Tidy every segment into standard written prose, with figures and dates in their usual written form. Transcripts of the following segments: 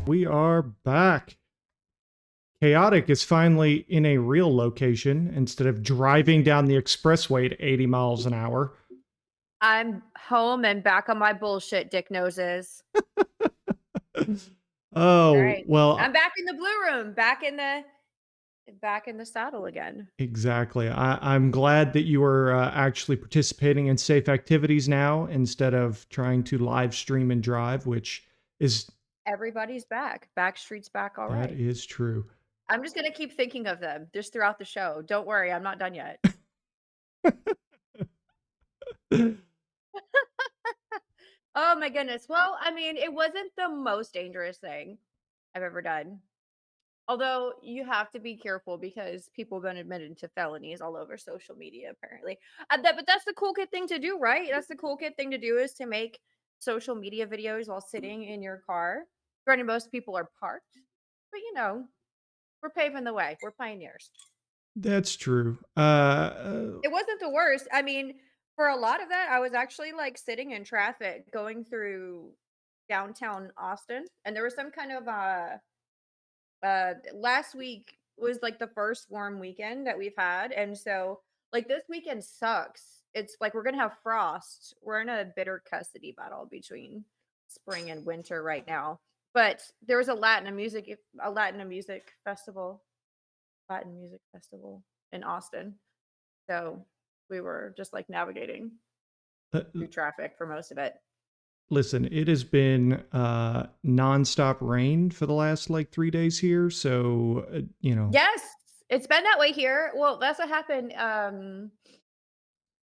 We are back. Chaotic is finally in a real location instead of driving down the expressway at 80 miles an hour. I'm home and back on my bullshit, dick noses. Oh, Right. well, I'm back in the blue room, back in the saddle again. exactly. I'm glad that you are actually participating in safe activities now instead of trying to live stream and drive, which is Everybody's back. Backstreet's back all that right. is true. I'm just gonna keep thinking of them just throughout the show. Don't worry, I'm not done yet. Oh my goodness. Well, I mean, it wasn't the most dangerous thing I've ever done. Although you have to be careful because people have been admitted to felonies all over social media, apparently. But that's the cool kid thing to do, right? That's the cool kid thing to do is to make social media videos while sitting in your car. Granted, most people are parked, but we're paving the way. We're pioneers. That's true. It wasn't the worst. I mean, for a lot of that, I was actually like sitting in traffic going through downtown Austin, and there was some kind of last week was like the first warm weekend that we've had, and so like this weekend sucks. It's like we're gonna have frost. We're in a bitter custody battle between spring and winter right now. But there was Latin music festival in Austin. So we were just like navigating uh, through traffic for most of it. Listen, it has been nonstop rain for the last like 3 days here. So, Yes, it's been that way here. Well, that's what happened.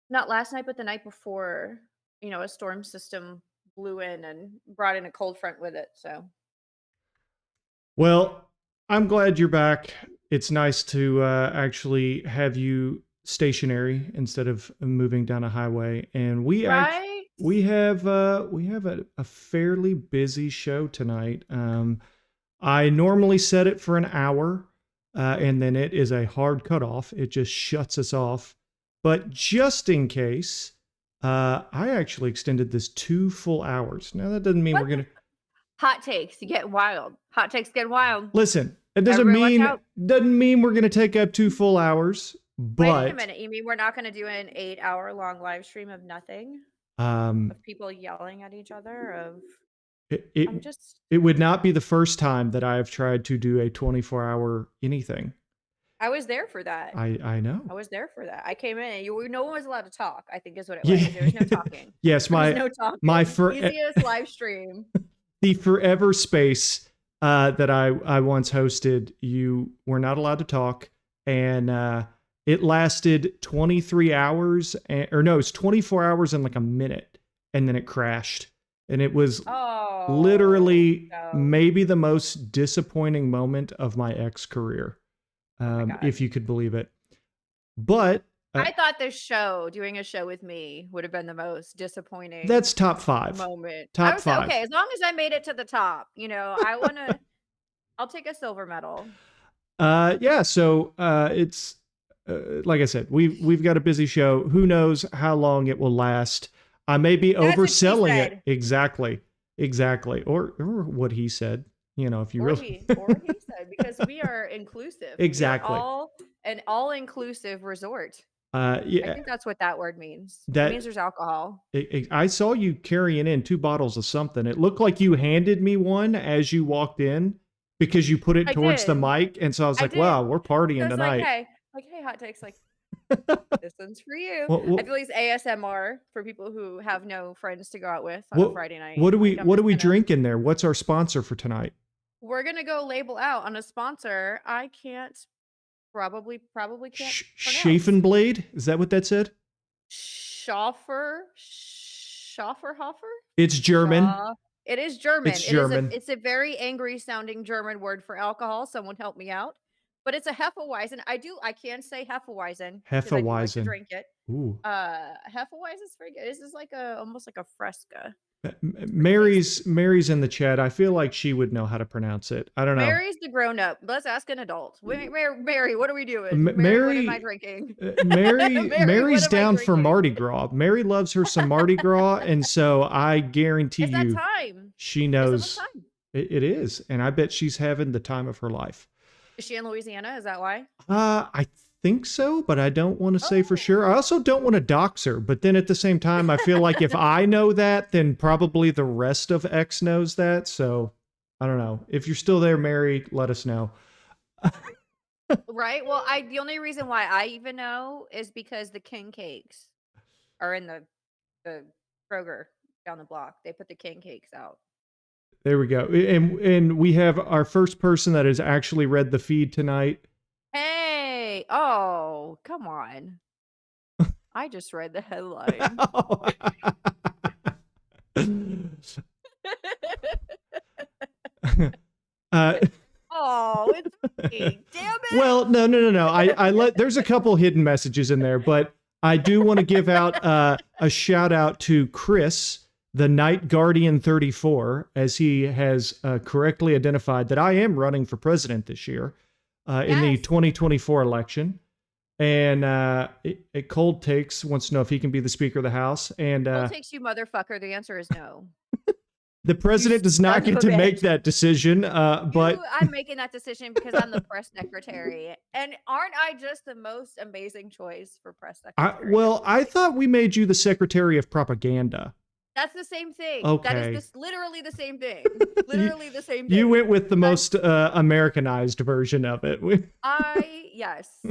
Not last night, but the night before. A storm system blew in and brought in a cold front with it. So well, I'm glad you're back. It's nice to actually have you stationary instead of moving down a highway. And right. we have a fairly busy show tonight. I normally set it for an hour, and then it is a hard cutoff. It just shuts us off. But just in case, I actually extended this 2 full hours. Now that doesn't mean What? we're gonna Hot takes get wild. Hot takes get wild. listen. It Everybody watch out. doesn't mean we're gonna take up 2 full hours. Wait a But minute. You mean we're not going to do an 8-hour long live stream of nothing? um, Of people yelling at each other? it, it I'm just it would not be the first time that I have tried to do a 24-hour anything. I was there for that. I know. I was there for that. I came in and no one was allowed to talk, I think is what it Yeah. was. There was no talking. Yes, There was my no talking. my Easiest live stream. the forever space that I once hosted, you were not allowed to talk, and it lasted 23 hours, or no, it's 24 hours and like a minute, and then it crashed, and it was Oh, literally no. maybe the most disappointing moment of my ex career, God. if you could believe it. But I thought doing a show with me would have been the most disappointing that's top 5. moment. I Top was 5. okay, as long as I made it to the top, I'll take a silver medal. Yeah, so it's like I said, we've got a busy show. Who knows how long it will last? I may be That's what she overselling it. said. Exactly, or what he said. If you Or really he said, because we are inclusive. We are exactly, an all-inclusive resort. yeah, I think that's what that word means. It that means there's alcohol. I saw you carrying in 2 bottles of something. It looked like you handed me one as you walked in because you put it I towards the did. mic, and so I was I like, did. "Wow, we're So partying it's tonight." hey, hot takes, like, this one's for you. What, I feel like it's ASMR for people who have no friends to go out with on a what, Friday night. what do we Like, I'm what do just we gonna drink in there? What's our sponsor for tonight? we're gonna go label out on a sponsor I can't probably can't pronounce. Schaffenblade? Is that what that said? Schaffer? Schafferhofer? It's German. It is German. It's German. It's a very angry sounding German word for alcohol. Someone help me out. But it's a Hefeweizen. I can say Hefeweizen because I do like to Hefeweizen. drink it. Ooh. Hefeweizen's pretty good. This is like almost like a Fresca. Mary's in the chat. I feel like she would know how to pronounce it. I don't know. Mary's the grown up. Let's ask an adult. Mary, what are we doing? Mary, what am I drinking? Mary's what am I down for drinking? Mardi Gras. Mary loves her some Mardi Gras, and so I guarantee It's that you, time. she It's knows. almost time. It is, and I bet she's having the time of her life. Is she in Louisiana? Is that why? I think so, but I don't want to say for Oh, sure. I also don't want to dox her, but then at the same time, I feel like if I know that, then probably the rest of X knows that. So I don't know. If you're still there, Mary, let us know. right. Well, the only reason why I even know is because the king cakes are in the Kroger down the block. They put the king cakes out. There we go. And we have our first person that has actually read the feed tonight. Hey, oh, come on. I just read the headline. uh, Oh, it's me. Damn it. well, no. I let there's a couple hidden messages in there, but I do want to give out a shout out to Chris, the Night Guardian 34, as he has correctly identified that I am running for president this year in the Yes. 2024 election. And Cold Takes wants to know if he can be the Speaker of the House. And What takes you, motherfucker? The answer is no. the president does not son get of to a make bitch. that decision. But I'm making that decision because I'm the press secretary. And aren't I just the most amazing choice for press secretary? I thought we made you the Secretary of Propaganda. That's the same thing. That Okay. is literally the same thing. Literally the same thing. You went with the most Americanized version of it. Yes.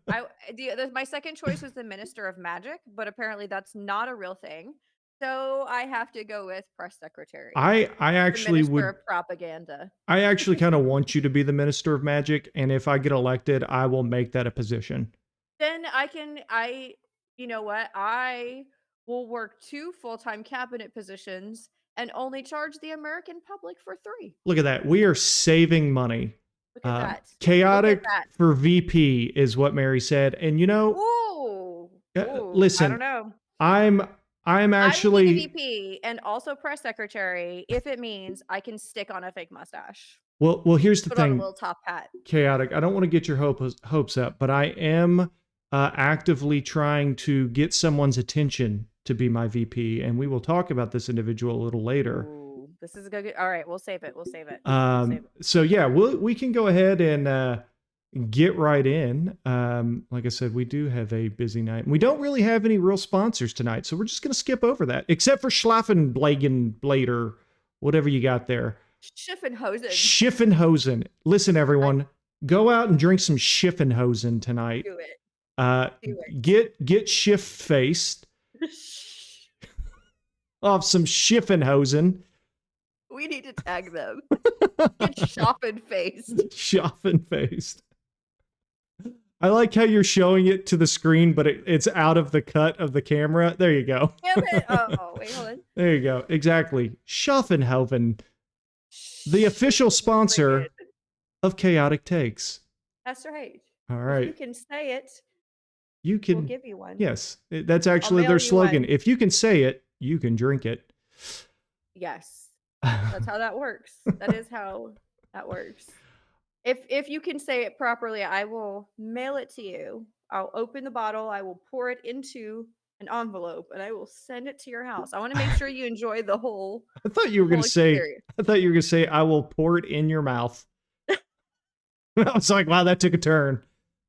My second choice was the Minister of Magic, but apparently that's not a real thing. So I have to go with press secretary. I The actually Minister would. of Propaganda. I actually kind of want you to be the Minister of Magic, and if I get elected, I will make that a position. Then you know what? I will work 2 full-time cabinet positions and only charge the American public for 3. Look at that. We are saving money. Look at that. Look at Chaotic that. for VP is what Mary said, and you know, Ooh. Ooh. listen, I don't know. I'm I will be actually the VP and also press secretary if it means I can stick on a fake mustache. well. Here's the Put on a thing, little top hat. Chaotic. I don't want to get your hopes up, but I am actively trying to get someone's attention to be my VP, and we will talk about this individual a little later. Ooh, this is good. All right, we'll save it. We'll save it. So yeah, we can go ahead and get right in. Like I said, we do have a busy night. We don't really have any real sponsors tonight, so we're just gonna skip over that, except for Schlaffenblader, whatever you got there. Schiffenhosen. Schiffenhosen. Listen, everyone, go out and drink some Schiffenhosen tonight. Do it. Do it. Get shift faced off some Schiffenhosen. We need to tag them. Get shopping faced. Shopping faced. I like how you're showing it to the screen, but it's out of the cut of the camera. There you go. Damn it. Oh, wait, hold on. There you go. Exactly. Schaffenhofen, the official sponsor of Chaotic Takes. That's right. All right. If you can say it, you can. we'll give you one. Yes, that's actually their slogan. If you can say it, you can drink it. Yes. That's how that works. That is how that works. If you can say it properly, I will mail it to you. I'll open the bottle, I will pour it into an envelope, and I will send it to your house. I want to make sure you enjoy the whole I thought you were going to say I will pour it in your mouth. I was like, wow, that took a turn.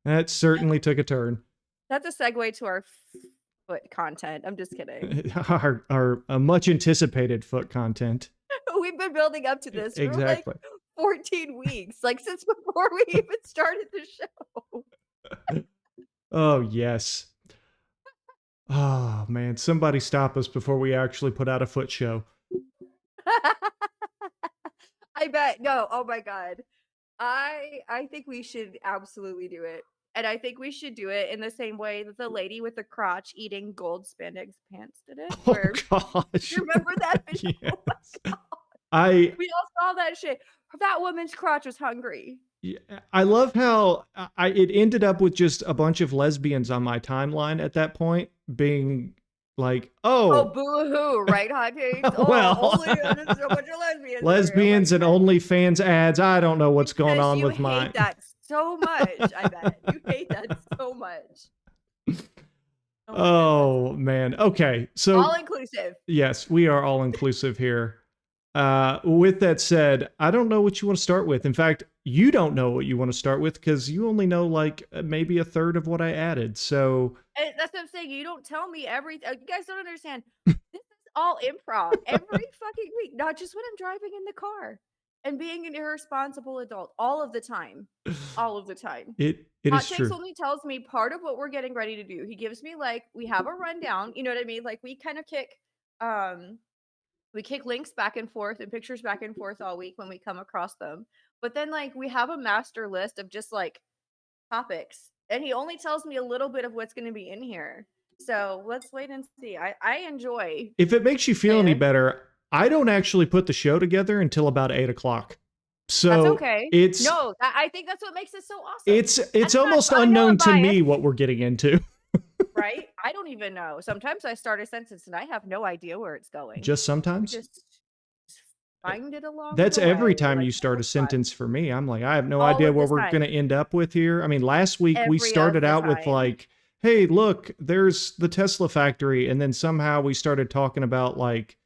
That certainly took a turn. That's a segue to our foot content. I'm just kidding. Our much anticipated foot content. We've been building up to this for Exactly. like 14 weeks, like since before we even started the show. Oh, yes. Oh, man. Somebody stop us before we actually put out a foot show. I bet. No. Oh my God. I think we should absolutely do it. And I think we should do it in the same way that the lady with the crotch eating gold spandex pants did it. Oh, gosh. You remember that video? Yes. We all saw that shit. That woman's crotch was hungry. Yeah, I love how it ended up with just a bunch of lesbians on my timeline at that point, being like, "Oh, boo-hoo, right, hot takes? Well, only there's so much of lesbians. Lesbians and OnlyFans ads. I don't know what's going on with mine." You hate that so much. I bet you hate that so much. Oh man. Okay, so all inclusive. Yes, we are all inclusive here. With that said, I don't know what you want to start with. In fact, you don't know what you want to start with because you only know like maybe a third of what I added. So That's what I'm saying. You don't tell me everything. You guys don't understand. This is all improv every fucking week, not just when I'm driving in the car and being an irresponsible adult all of the time. All of the time. it Hot is Takes true. only tells me part of what we're getting ready to do. He gives me like we have a rundown, you know what I mean? Like um we kick links back and forth and pictures back and forth all week when we come across them. But then like we have a master list of just like topics. And he only tells me a little bit of what's going to be in here. So let's wait and see. I enjoy If it makes you feel any this. better, I don't actually put the show together until about 8 o'clock. That's So okay. it's No, I think that's what makes it so awesome. it's That's not, almost I know I'm unknown to biased, me what we're getting into. right? I don't even know. Sometimes I start a sentence and I have no idea where it's going. Just We sometimes. just find it along That's the way. every time Like you that start a was fun. sentence for me. I'm like, I have no All idea of where the we're going time. to end up with here. I mean, last week we Every of started the out with time. like, hey, look, there's the Tesla factory. And then somehow we started talking about like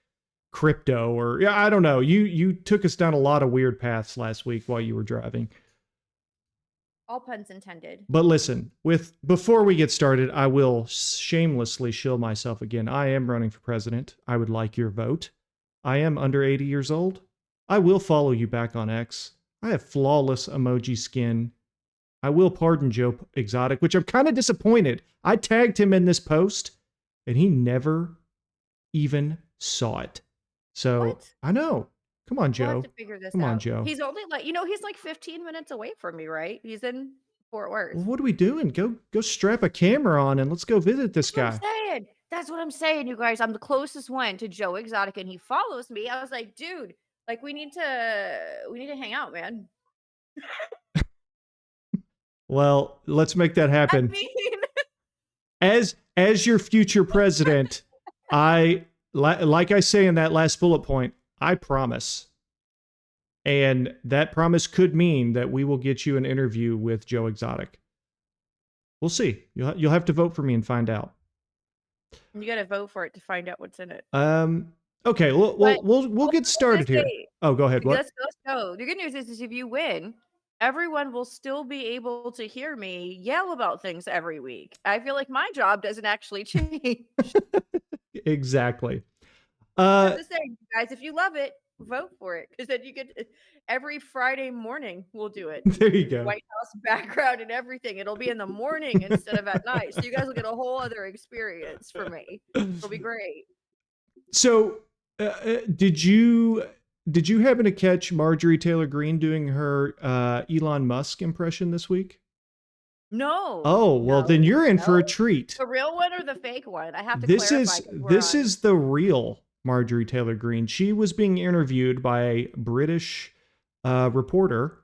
crypto or yeah, I don't know. You took us down a lot of weird paths last week while you were driving. All puns intended. But listen, with before we get started, I will shamelessly shill myself again. I am running for president. I would like your vote. I am under 80 years old. I will follow you back on X. I have flawless emoji skin. I will pardon Joe Exotic, which I'm kind of disappointed. I tagged him in this post and he never even saw it. So What? I know. Come on, We'll have Joe. to figure this Come on, out. Joe. He's only like, he's like 15 minutes away from me, right? He's in Fort Well, Worth. what are we doing? Go strap a camera on and let's go visit this That's what I'm guy. saying. That's what I'm saying, you guys. I'm the closest one to Joe Exotic, and he follows me. I was like, dude, like we need to hang out, man. Well, let's make that I happen. mean, As your future president, like I say in that last bullet point, I promise. And that promise could mean that we will get you an interview with Joe Exotic. We'll see. You'll have to vote for me and find out. you got to vote for it to find out what's in it. Okay, But we'll get started here. Oh, go ahead. What? let's go. The good news is if you win, everyone will still be able to hear me yell about things every week. I feel like my job doesn't actually change. Exactly. I'm just saying, you guys, if you love it, vote for it because then you get every Friday morning. We'll do it. There you go. White House background and everything. It'll be in the morning instead of at night. So you guys will get a whole other experience for me. It'll be great. So, did you happen to catch Marjorie Taylor Greene doing her Elon Musk impression this week? No. Oh, well, then you're in for a treat. The real one or the fake one? I have to This clarify. is the real Marjorie Taylor Greene. She was being interviewed by a British reporter,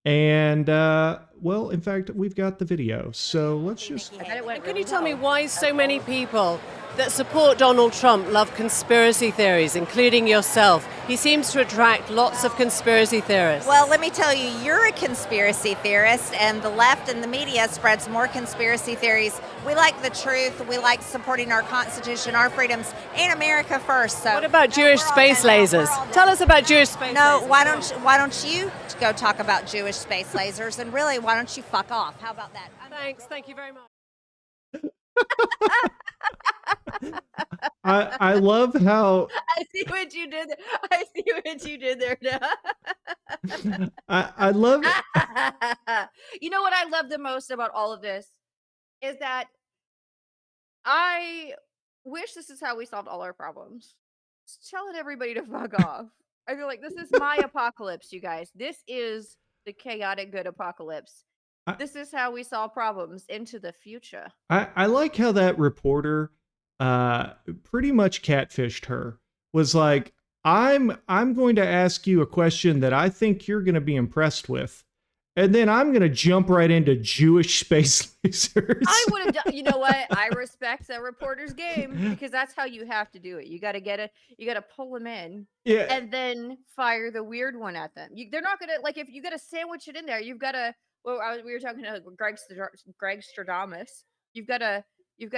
and well, in fact, we've got the video. So let's just. Can you tell me why so many people that support Donald Trump love conspiracy theories, including yourself? He seems to attract lots of conspiracy theorists. Well, let me tell you, you're a conspiracy theorist, and the left and the media spreads more conspiracy theories. We like the truth. We like supporting our Constitution, our freedoms, and America first. So, what about Jewish space lasers? Tell us about Jewish space lasers. No, why don't you go talk about Jewish space lasers? And really, why don't you fuck off? How about that? Thanks. Thank you very much. I love how I see what you did. I see what you did there now. I love You know what I love the most about all of this is that I wish this is how we solved all our problems. Just telling everybody to fuck off. I feel like this is my apocalypse, you guys. This is the chaotic good apocalypse. This is how we solve problems into the future. I like how that reporter pretty much catfished her. Was like, I'm going to ask you a question that I think you're going to be impressed with. And then I'm going to jump right into Jewish space lasers. I would have done, you know what? I respect that reporter's game because that's how you have to do it. You got to you got to pull them in and then fire the weird one at them. They're not going to, like, if you got to sandwich it in there, you've got to, we were talking to Greg Stradamus. You've got to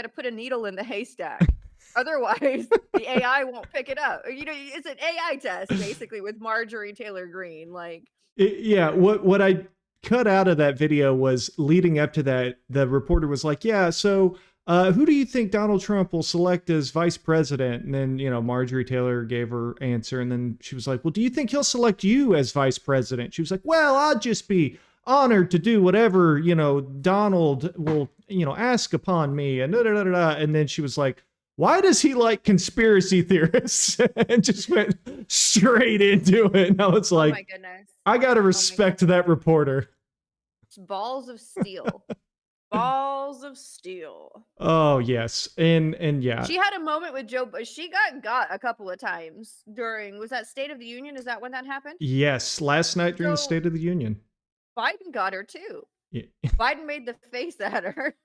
put a needle in the haystack. Otherwise, the AI won't pick it up. It's an AI test basically with Marjorie Taylor Greene. Like, Yeah, what I cut out of that video was leading up to that. The reporter was like, "Yeah, so who do you think Donald Trump will select as vice president?" And then Marjorie Taylor gave her answer, and then she was like, "Well, do you think he'll select you as vice president?" She was like, "Well, I'd just be honored to do whatever Donald will ask upon me." And da, da, da, da, da. And then she was like, "Why does he like conspiracy theorists?" And just went straight into it. And I was oh like, my goodness. I gotta Oh my respect goodness. that reporter. It's balls of steel. Balls of steel. Oh yes, and yeah, She had a moment with Joe, but she got a couple of times during, was that State of the Union? Is that when that happened? yes. Last night during the So State of the Union, Biden got her too. yeah. Biden made the face at her.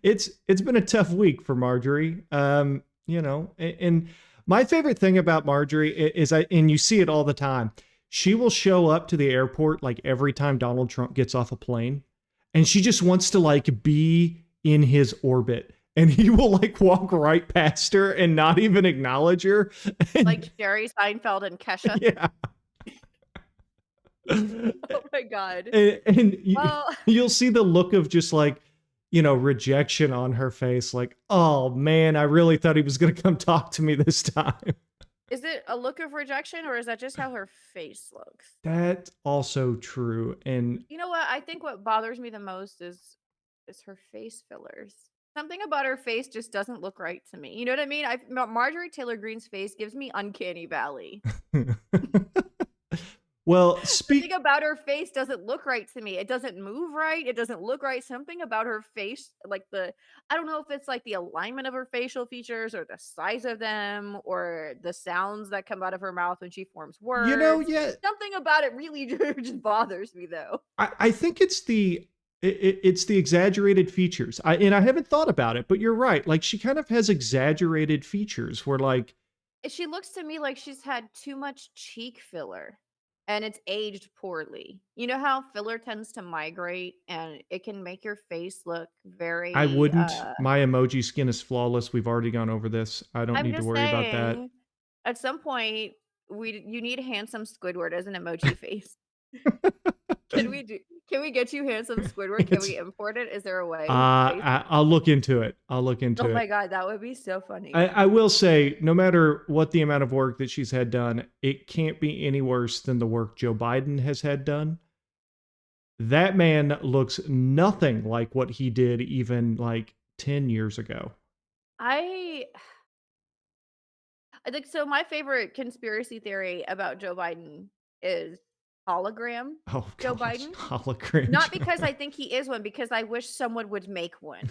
It's been a tough week for Marjorie. And my favorite thing about Marjorie is and you see it all the time. She will show up to the airport like every time Donald Trump gets off a plane, and she just wants to like be in his orbit. And he will like walk right past her and not even acknowledge her. And, Like Jerry Seinfeld and Kesha. yeah. Oh my God. And Well, you'll see the look of just like rejection on her face, like, oh man, I really thought he was gonna come talk to me this time. is it a look of rejection or is that just how her face looks? That's also true. And You know what? I think what bothers me the most is her face fillers. Something about her face just doesn't look right to me. You know what I mean? Marjorie Taylor Greene's face gives me uncanny valley. well, Something about her face doesn't look right to me. It doesn't move right. It doesn't look right. Something about her face, like I don't know if it's like the alignment of her facial features or the size of them or the sounds that come out of her mouth when she forms words. yeah, Something about it really just bothers me though. I think it's it's the exaggerated features. I haven't thought about it, but you're right. Like she kind of has exaggerated features where like She looks to me like she's had too much cheek filler and it's aged poorly. You know how filler tends to migrate and it can make your face look I very wouldn't. My emoji skin is flawless. We've already gone over this. I don't I'm need to just worry about that. saying, at some point, you need handsome Squidward as an emoji face. Can we do can we get you handsome Squidward? Can It's we import it? Is there a way? I'll look into it. I'll look Oh into my it. god, that would be so funny. I will say, no matter what the amount of work that she's had done, it can't be any worse than the work Joe Biden has had done. That man looks nothing like what he did even like 10 years ago. I I think so my favorite conspiracy theory about Joe Biden is hologram Oh Joe gosh, Biden. hologram Not Joe because I Biden. think he is one, because I wish someone would make one.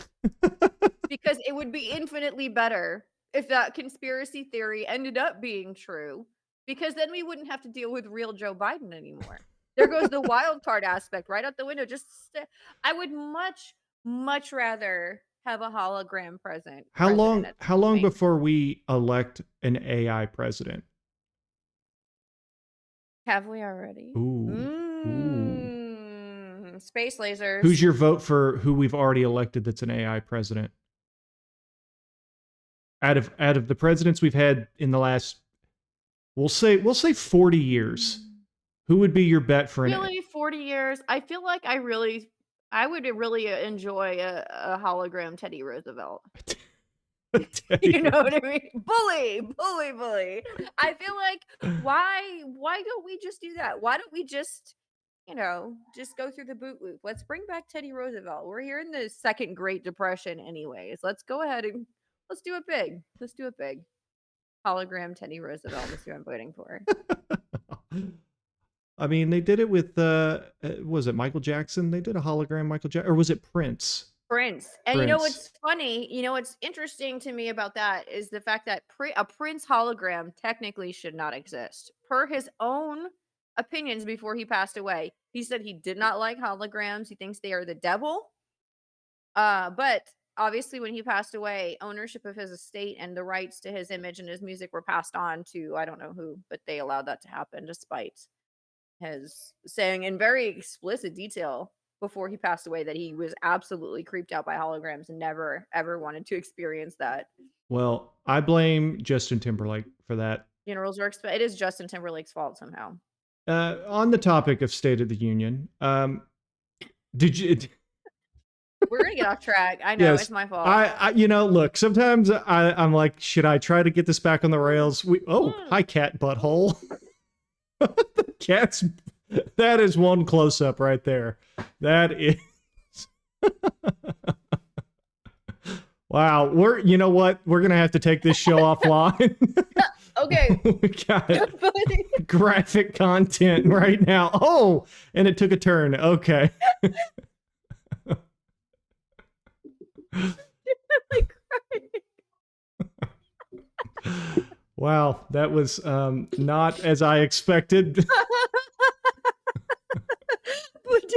Because it would be infinitely better if that conspiracy theory ended up being true, because then we wouldn't have to deal with real Joe Biden anymore. There goes the wild card aspect right out the window. I would much rather have a hologram president at How this long point. before we elect an AI president? Have we already? Ooh. Ooh. Space Who's lasers. your vote for who we've already elected that's an AI president? Out of the presidents we've had in the last, we'll say 40 years. Who would be your bet for an Really, 40 years? I feel like I would really enjoy a hologram Teddy Roosevelt. Teddy You know what I mean? Bully, bully, bully. I feel like why don't we just do that? Why don't we just go through the boot loop? Let's bring back Teddy Roosevelt. We're here in the second Great Depression anyways. Let's go ahead and let's do it big. Let's do it big. Hologram Teddy Roosevelt is who I'm voting for. I mean, they did it with was it Michael Jackson? They did a hologram Michael Jackson, or was it Prince? Prince. And you know Prince. what's funny? You know what's interesting to me about that is the fact that a Prince hologram technically should not exist. Per his own opinions before he passed away, he said he did not like holograms. He thinks they are the devil. But obviously when he passed away, ownership of his estate and the rights to his image and his music were passed on to I don't know who, but they allowed that to happen despite his saying in very explicit detail before he passed away that he was absolutely creeped out by holograms and never ever wanted to experience that. Well, I blame Justin Timberlake for that. Funerals are it is Justin Timberlake's fault somehow. On the topic of State of the Union, did you? We're gonna get off track. I know Yes, it's my fault. I look. Sometimes I'm like, should I try to get this back on the rails? Hi, cat butthole. The cat's. That is one close up right there. That is. Wow, you know what? We're gonna have to take this show offline. Okay. We got Funny. graphic content right now. Oh, and it took a turn. Okay. Like, Wow, that was not as I expected. Dude,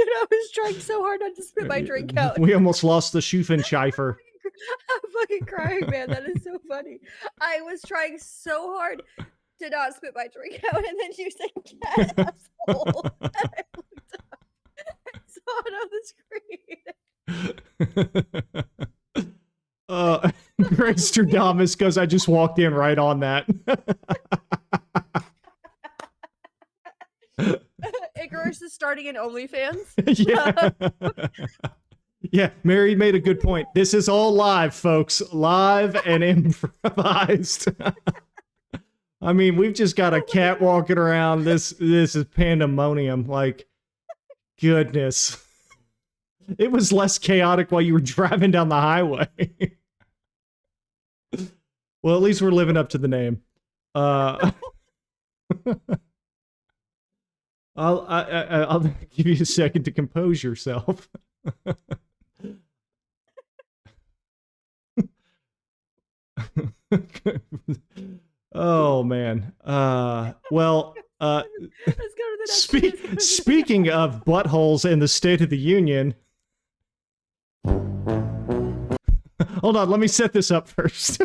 I was trying so hard not to spit my drink out. We almost lost the Schuffenscheifer. I'm fucking crying, man. That is so funny. I was trying so hard to not spit my drink out, and then you said cat asshole. And I looked up and saw it on the screen. Grace Stradamus goes, I just walked in right on that. Icarus is starting an OnlyFans. Yeah. Yeah, Mary made a good point. This is all live, folks. Live and improvised. I mean, we've just got a cat walking around. This is pandemonium. Like, goodness. It was less chaotic while you were driving down the highway. Well, at least we're living up to the name. I'll give you a second to compose yourself. Oh man. Well, Let's go to the next speaking of buttholes in the State of the Union. Hold on, let me set this up first.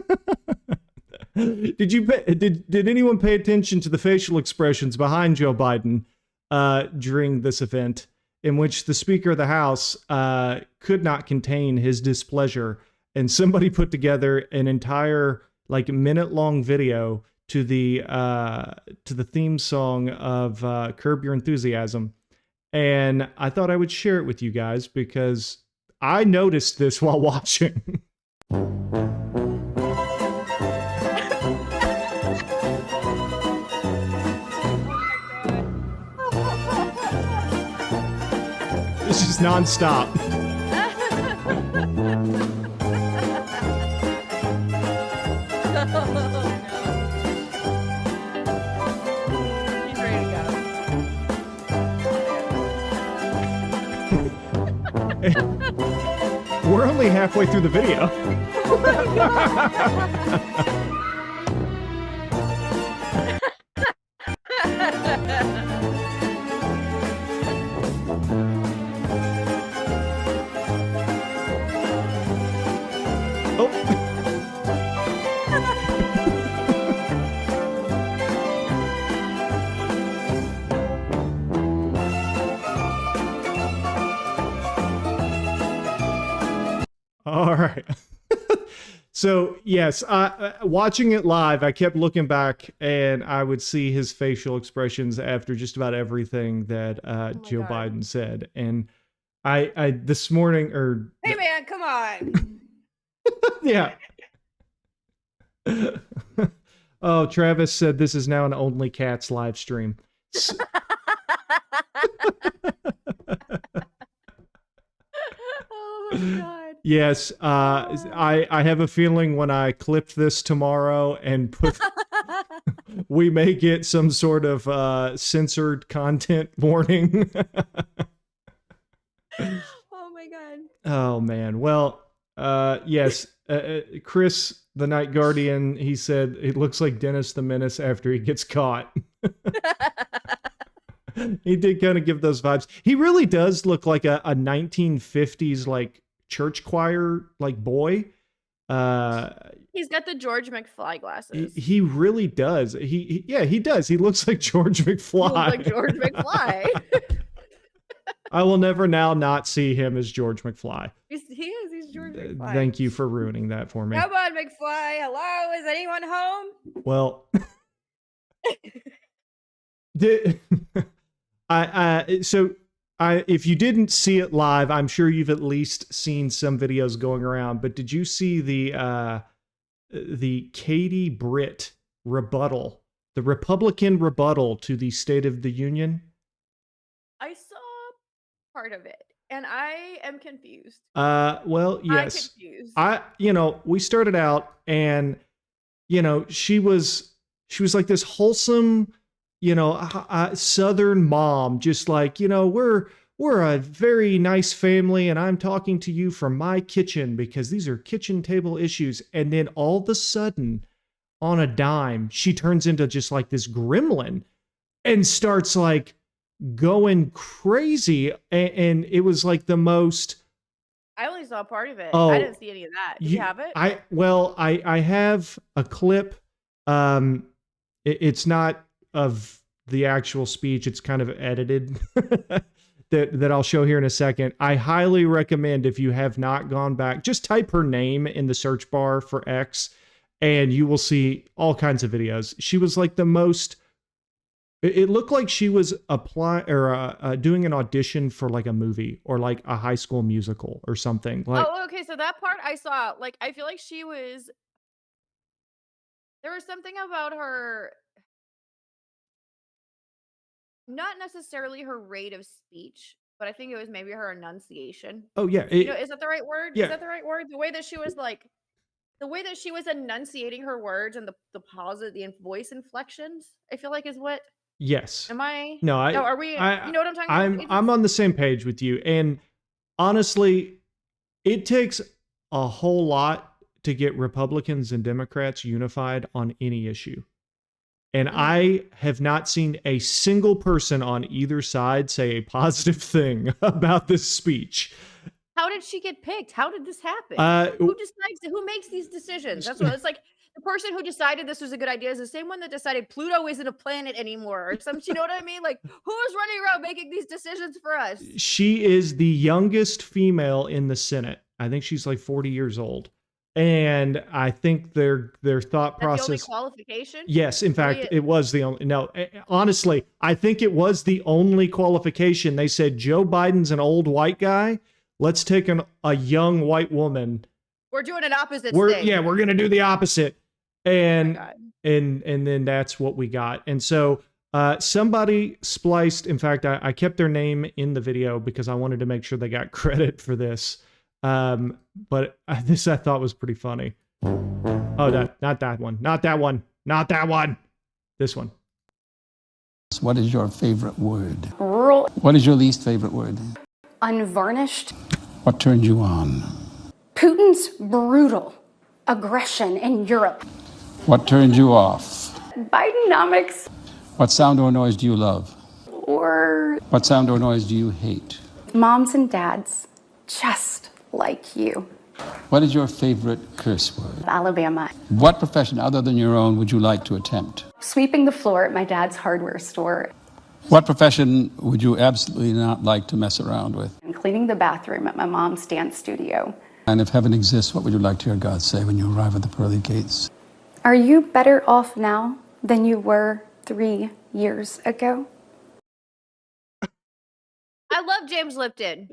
Did anyone pay attention to the facial expressions behind Joe Biden during this event, in which the Speaker of the House could not contain his displeasure, and somebody put together an entire minute-long video to the theme song of Curb Your Enthusiasm, and I thought I would share it with you guys because I noticed this while watching. This is nonstop. He's ready to go. We're only halfway through the video. All right. So, yes, watching it live, I kept looking back and I would see his facial expressions after just about everything that Joe God. Biden said. And I this morning, Hey, man, come on. yeah. Oh, Travis said this is now an Only Cats live stream. Oh, my God. Yes, I have a feeling when I clip this tomorrow and put, we may get some sort of censored content warning. Oh, my God. Oh man. Well, yes, Chris, the Night Guardian, he said it looks like Dennis the Menace after he gets caught. He did kind of give those vibes. He really does look like a 1950s church choir boy. He's got the George McFly glasses. He really does. He does. He looks like George McFly. He looks like George McFly. I will never now not see him as George McFly. He is. He's is George McFly. Thank you for ruining that for me. Come on, McFly. Hello, is anyone home? Well, did, if you didn't see it live, I'm sure you've at least seen some videos going around. But did you see the Katie Britt rebuttal, the Republican rebuttal to the State of the Union? I saw part of it, and I am confused. Well, yes. I'm confused. We started out, and she was like this wholesome, Southern mom, just like, we're a very nice family, and I'm talking to you from my kitchen because these are kitchen table issues. And then all of a sudden, on a dime, she turns into just like this gremlin and starts like going crazy. And it was like the most. I only saw part of it. Oh, I didn't see any of that. Did you have it? I have a clip. It's not of the actual speech. It's kind of edited that I'll show here in a second. I highly recommend, if you have not gone back, just type her name in the search bar for X and you will see all kinds of videos. She was like the most, it looked like she was doing an audition for like a movie or like a High School Musical or something. Like, oh, okay. So that part I saw. Like, I feel like there was something about her, not necessarily her rate of speech, but I think it was maybe her enunciation. oh yeah. Is that the right word? Yeah. Is that the right word? The way that she was enunciating her words and the pauses, the voice inflections, I feel like is what. Yes. Am I? No, are we? You know what I'm talking about? I'm on the same page with you. And honestly, it takes a whole lot to get Republicans and Democrats unified on any issue. And I have not seen a single person on either side say a positive thing about this speech. How did she get picked? How did this happen? Who decides? Who makes these decisions? That's what it's like. The person who decided this was a good idea is the same one that decided Pluto isn't a planet anymore, or some. You know what I mean? Like, who is running around making these decisions for us? She is the youngest female in the Senate. I think she's like 40 years old. And I think their thought process. That's the only qualification? Yes, in fact, it was the only. No, honestly, I think it was the only qualification. They said Joe Biden's an old white guy. Let's take a young white woman. We're doing an opposite thing. Yeah, we're gonna do the opposite. And then that's what we got. And so somebody spliced. In fact, I kept their name in the video because I wanted to make sure they got credit for this. But this I thought was pretty funny. Oh, not that one. Not that one. Not that one. This one. What is your favorite word? Rural. What is your least favorite word? Unvarnished. What turned you on? Putin's brutal aggression in Europe. What turned you off? Bidenomics. What sound or noise do you love? Or What sound or noise do you hate? moms and dads just like you. What is your favorite curse word? Alabama. What profession other than your own would you like to attempt? Sweeping the floor at my dad's hardware store What profession would you absolutely not like to mess around with? and cleaning the bathroom at my mom's dance studio. And if heaven exists, what would you like to hear God say when you arrive at the pearly gates? Are you better off now than you were 3 years ago? I love James Lipton.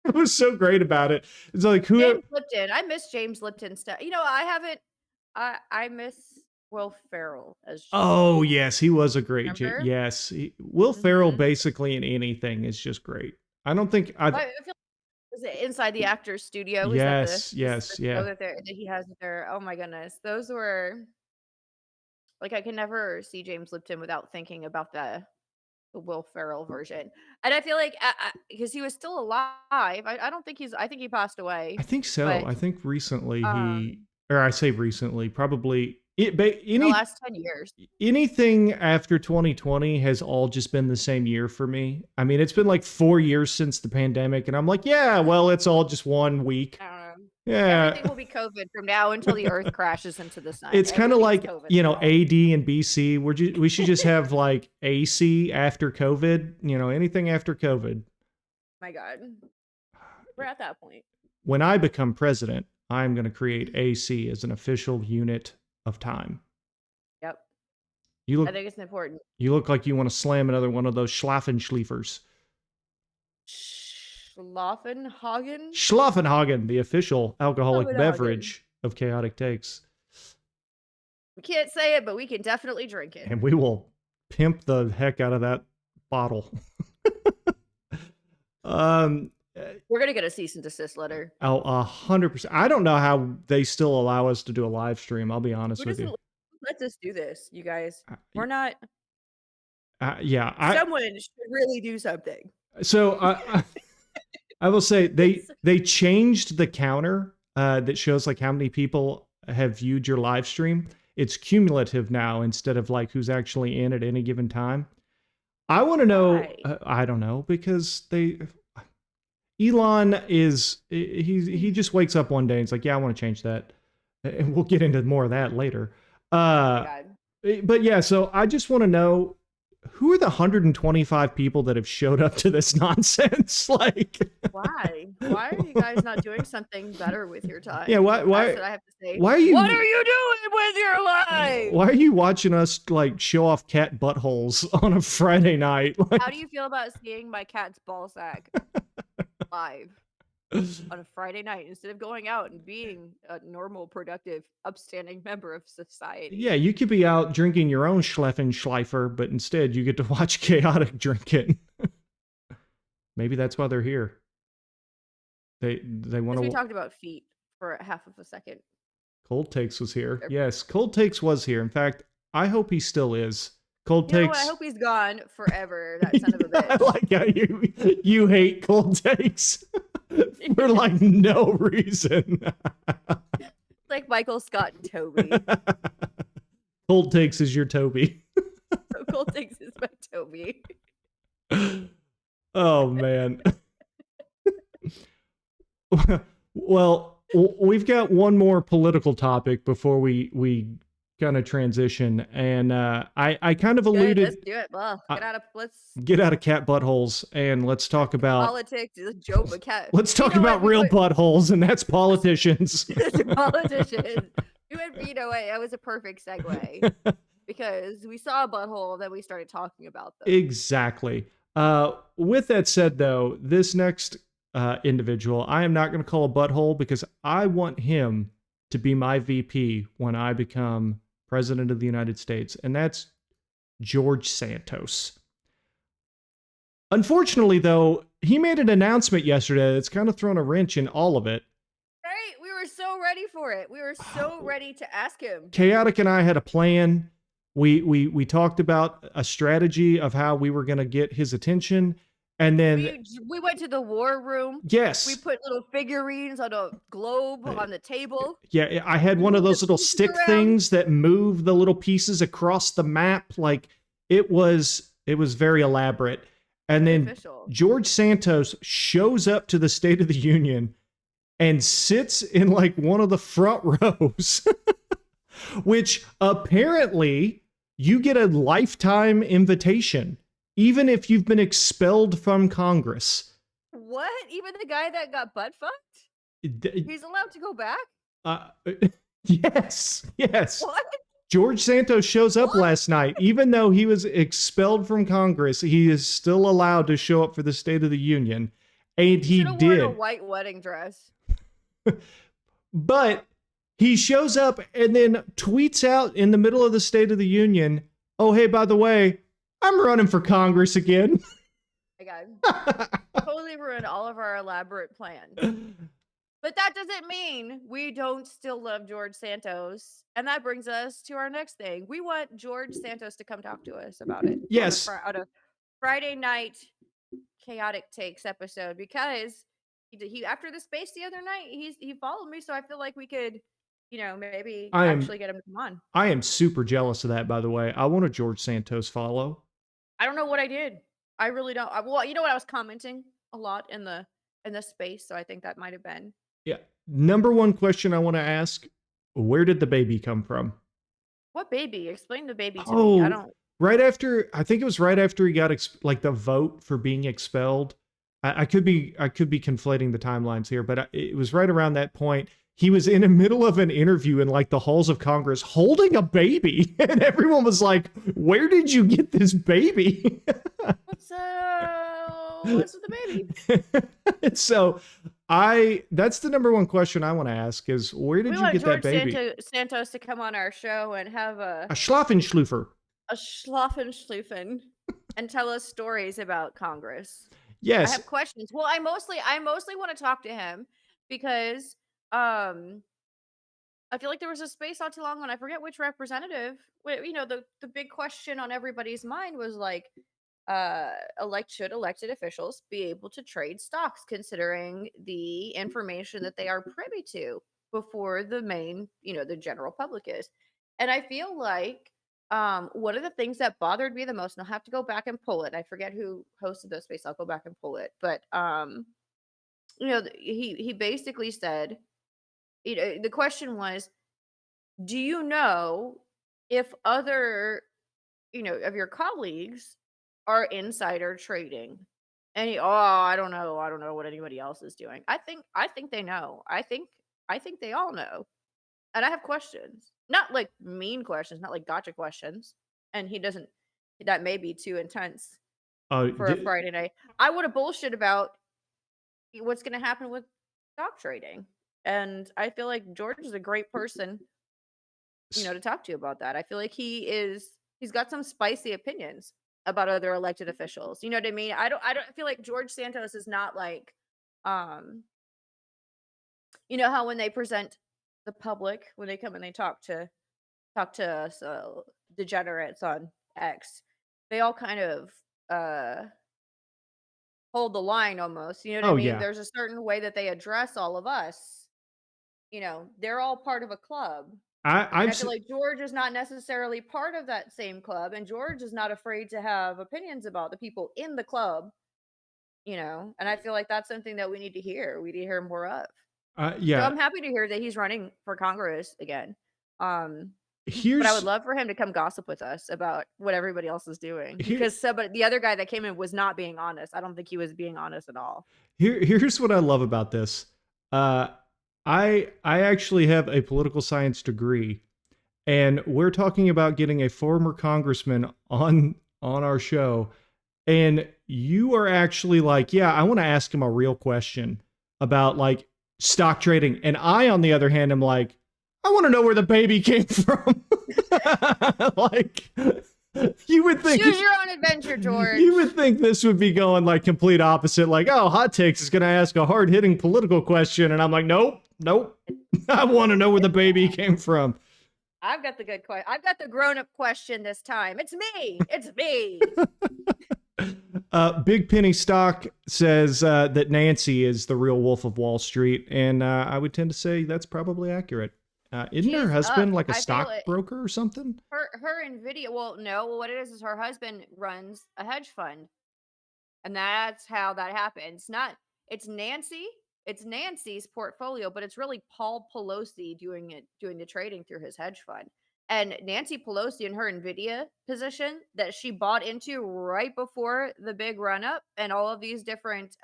It was so great about it. It's like James Lipton. I miss James Lipton stuff. I miss Will Ferrell as. Oh yes, he was a great. Remember? Yes, Will Ferrell basically in anything is just great. I don't think I feel was it Inside the Actors Studio? Yes, the yeah. show that he has there. Oh my goodness, those were like I can never see James Lipton without thinking about the Will Ferrell version. And I feel like because he was still alive, I don't think I think he passed away. I think so. But, I think recently I say recently, probably the last 10 years. Anything after 2020 has all just been the same year for me. I mean, it's been like 4 years since the pandemic, and I'm like, yeah, well, it's all just 1 week. I don't know. Yeah. Everything will be COVID from now until the Earth crashes into the sun. It's kind of like, COVID you know, now. AD and BC. We should just have like AC after COVID, anything after COVID. My God. We're at that point. when I become president, I'm going to create AC as an official unit of time. Yep. You I look, think it's important. you look like you want to slam another one of those Schlafenschliefers. Schlaffenhagen? Schlaffenhagen, the official alcoholic Schlaffenhagen. beverage of Chaotic Takes. We can't say it, but we can definitely drink it. And we will pimp the heck out of that bottle. We're gonna get a cease and desist letter. 100%. I don't know how they still allow us to do a live stream. I'll be honest Who with doesn't you. let us do this, you guys? We're not. Yeah, Someone should really do something. so I will say they changed the counter that shows like how many people have viewed your live stream. It's cumulative now instead of like who's actually in at any given time. I want to know. Why? I don't know because Elon is he just wakes up one day and it's like, yeah, I want to change that, and we'll get into more of that later. Oh my God. But yeah, so I just want to know who are the 125 people that have showed up to this nonsense? Like, Why? Why are you guys not doing something better with your time? yeah, why That's what I have to say. why are you What are you doing with your life? why are you watching us like show off cat buttholes on a Friday night? Like, How do you feel about seeing my cat's ball sack live on a Friday night instead of going out and being a normal, productive, upstanding member of society? yeah, you could be out drinking your own Schleffenschleifer, but instead you get to watch Chaotic drink it. Maybe that's why they're here. They want Because we to. talked about feet for a half of a second. Cold Takes was here. Yep. Yes, Cold Takes was here. In fact, I hope he still is. Cold You know Takes. what? I hope he's gone forever. That son of a I bitch. like how you hate Cold Takes for like no reason. Like Michael Scott and Toby. Cold Takes is your Toby. So Cold Takes is my Toby. Oh man. Well, we've got one more political topic before we kind of transition, and I kind of Good, alluded. let's do it. Well, let's Get out of cat buttholes and let's talk about politics is a joke. But cat. let's talk You know about what? real buttholes, and that's politicians. Politicians. You know what? That was a perfect segue because we saw a butthole, then we started talking about them. Exactly. With that said, though, this next individual, I am not going to call a butthole because I want him to be my VP when I become president of the United States, and that's George Santos. Unfortunately, though, he made an announcement yesterday that's kind of thrown a wrench in all of it. Right? We were so ready for it. We were so ready to ask him. Chaotic and I had a plan. We talked about a strategy of how we were going to get his attention, and then We went to the war room. yes, We put little figurines on a globe on the table. yeah, I had one of those little stick around. things that move the little pieces across the map. Like it was very elaborate. And then Official. George Santos shows up to the State of the Union and sits in like one of the front rows, which apparently you get a lifetime invitation, even if you've been expelled from Congress. What? Even the guy that got butt fucked? He's allowed to go back? Yes. What? George Santos shows up last night. Even though he was expelled from Congress, he is still allowed to show up for the State of the Union. And he Should've worn a did. white wedding dress. But he shows up and then tweets out in the middle of the State of the Union, oh, hey, by the way, I'm running for Congress again. My God. Totally ruined all of our elaborate plans. But that doesn't mean we don't still love George Santos. And that brings us to our next thing. We want George Santos to come talk to us about it. Yes. On a Friday night Chaotic Takes episode because he after the space the other night, he followed me. So I feel like we could, maybe actually get him to come on. I am super jealous of that, by the way. I want a George Santos follow. I don't know what I did. I really don't. Well, you know what? I was commenting a lot in the space. So I think that might have been. Yeah. Number one question I want to ask, where did the baby come from? What baby? Explain the baby to me. I don't. Right after, I think it was right after he got the vote for being expelled. I could be conflating the timelines here, but it was right around that point. He was in the middle of an interview in like the halls of Congress holding a baby, and everyone was like, "Where did you get this baby?" What's with the baby? And so that's the number one question I want to ask is, where did We you want get that George baby? Santos to come on our show and have A Schlafenschlüfer. a Schlafenschlüffen and tell us stories about Congress. I Yes. have questions. Well, I mostly want to talk to him because um I feel like there was a space not too long when I forget which representative. The big question on everybody's mind was like, should elected officials be able to trade stocks, considering the information that they are privy to before the main, the general public is. And I feel like one of the things that bothered me the most, and I'll have to go back and pull it. I forget who hosted the space. I'll go back and pull it. But he basically said, the question was, do you know if other, of your colleagues are insider trading? And I don't know. I don't know what anybody else is doing. I think they know. I think they all know. And I have questions. Not like mean questions, not like gotcha questions. And that may be too intense for a Friday night. I would have bullshit about what's going to happen with stock trading. And I feel like George is a great person, to talk to about that. I feel like he's got some spicy opinions about other elected officials. You know what I mean? I don't feel like George Santos is not like, um, how when they present the public, when they come and they talk to us degenerates on X, they all kind of hold the line almost. You know what I Oh mean? yeah. There's a certain way that they address all of us. They're all part of a club. And I feel like George is not necessarily part of that same club, and George is not afraid to have opinions about the people in the club, and I feel like that's something that we need to hear. We need to hear more of. So yeah. I'm happy to hear that he's running for Congress again. But I would Here's love for him to come gossip with us about what everybody else is doing. Because the other guy that came in was not being honest. I don't think he was being honest at all. here's what I love about this. I actually have a political science degree, and we're talking about getting a former congressman on our show, and you are actually like, yeah, I want to ask him a real question about like stock trading, and I, on the other hand, am like, I want to know where the baby came from. Like, you would think choose your own adventure, George. You would think this would be going like complete opposite, like, oh, Hot Takes is going to ask a hard-hitting political question, and I'm like, nope. I want to know where the baby came from. I've got the good question. I've got the grown-up question this time. It's me. Big Penny Stock says that Nancy is the real Wolf of Wall Street, and I would tend to say that's probably accurate. Isn't her husband like a stockbroker or something? Her Nvidia. Well, no. Well, what it is her husband runs a hedge fund, and that's how that happens. It's Nancy. It's Nancy's portfolio, but it's really Paul Pelosi doing the trading through his hedge fund. And Nancy Pelosi in her Nvidia position that she bought into right before the big run up and all of these different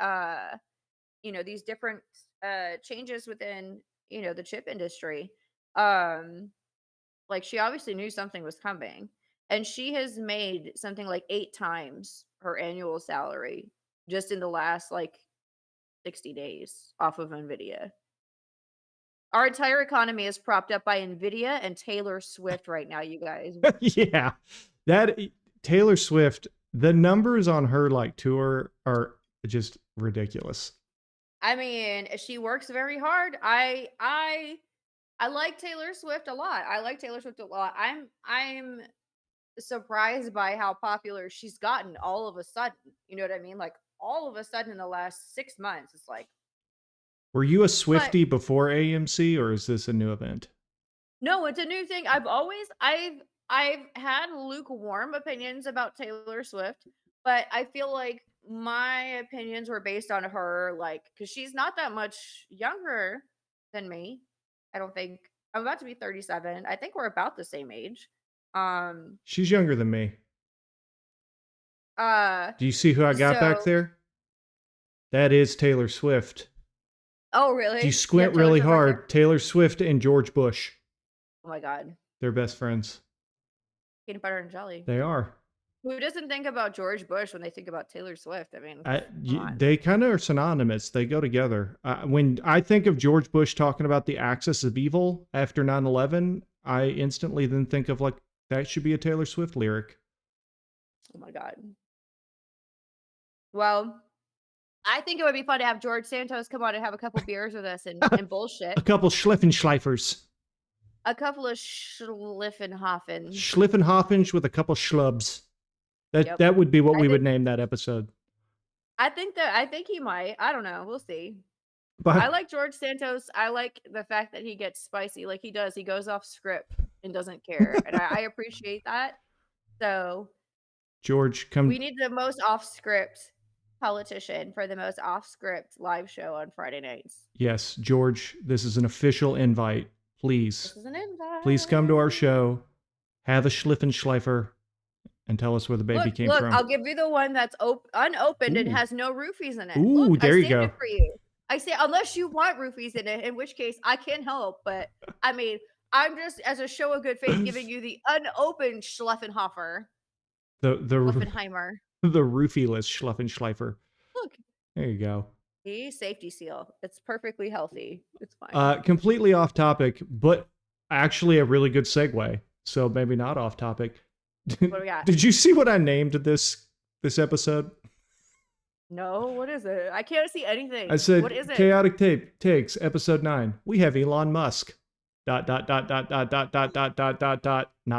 changes within the chip industry. Like she obviously knew something was coming, and she has made something like 8 times her annual salary just in the last like 60 days off of Nvidia. Our entire economy is propped up by Nvidia and Taylor Swift right now, you guys. Yeah. That Taylor Swift, the numbers on her like tour are just ridiculous. I mean, she works very hard. I like Taylor Swift a lot. I'm surprised by how popular she's gotten all of a sudden. You know what I mean? Like all of a sudden in the last 6 months, it's like. Were you a Swiftie before AMC, or is this a new event? No, it's a new thing. I've had lukewarm opinions about Taylor Swift, but I feel like my opinions were based on her, like, because she's not that much younger than me. I don't think. I'm about to be 37. I think we're about the same age. She's younger than me. Do you see who I got back there? That is Taylor Swift. Oh, really? If you Yeah, squint Taylor really Swift right hard, there. Taylor Swift and George Bush. Oh my God. They're best friends. Peanut butter and jelly. They are. Who doesn't think about George Bush when they think about Taylor Swift? I mean, come on. They kind of are synonymous. They go together. When I think of George Bush talking about the axis of evil after 9/11, I instantly then think of like, that should be a Taylor Swift lyric. Oh my God. Well, I think it would be fun to have George Santos come on and have a couple beers with us and bullshit. A couple Schliffenschleifers. A couple of Schliffenhoffens. Schliffenhoffens with a couple schlubs. Yep. That would be what I we would think- name that episode. I think he might. I don't know. We'll see. But I like George Santos. I like the fact that he gets spicy like he does. He goes off script and doesn't care. And I appreciate that. So George, come. we need the most off script politician for the most off script live show on Friday nights. Yes, George, this is an official invite. Please. This is an invite. Please come to our show, have a Schliffenschleifer, and tell us where the baby came look, from. I'll give you the one that's unopened and Ooh. has no roofies in it. Ooh, Look, there I you saved go. it for you. I say, unless you want roofies in it, in which case I can't help. But I mean, I'm just, as a show of good faith, giving you the unopened Schleffenhofer. The Schliffenheimer. the roofieless Schliffenschleifer. Look, There you go. the safety seal. It's perfectly healthy. It's fine. Completely off topic, but actually a really good segue. So maybe not off topic. What do we got? Did you see what I named this episode? No, what is it? I can't see anything. I said what is it? Chaotic Tape takes episode 9. We have Elon Musk. ... Not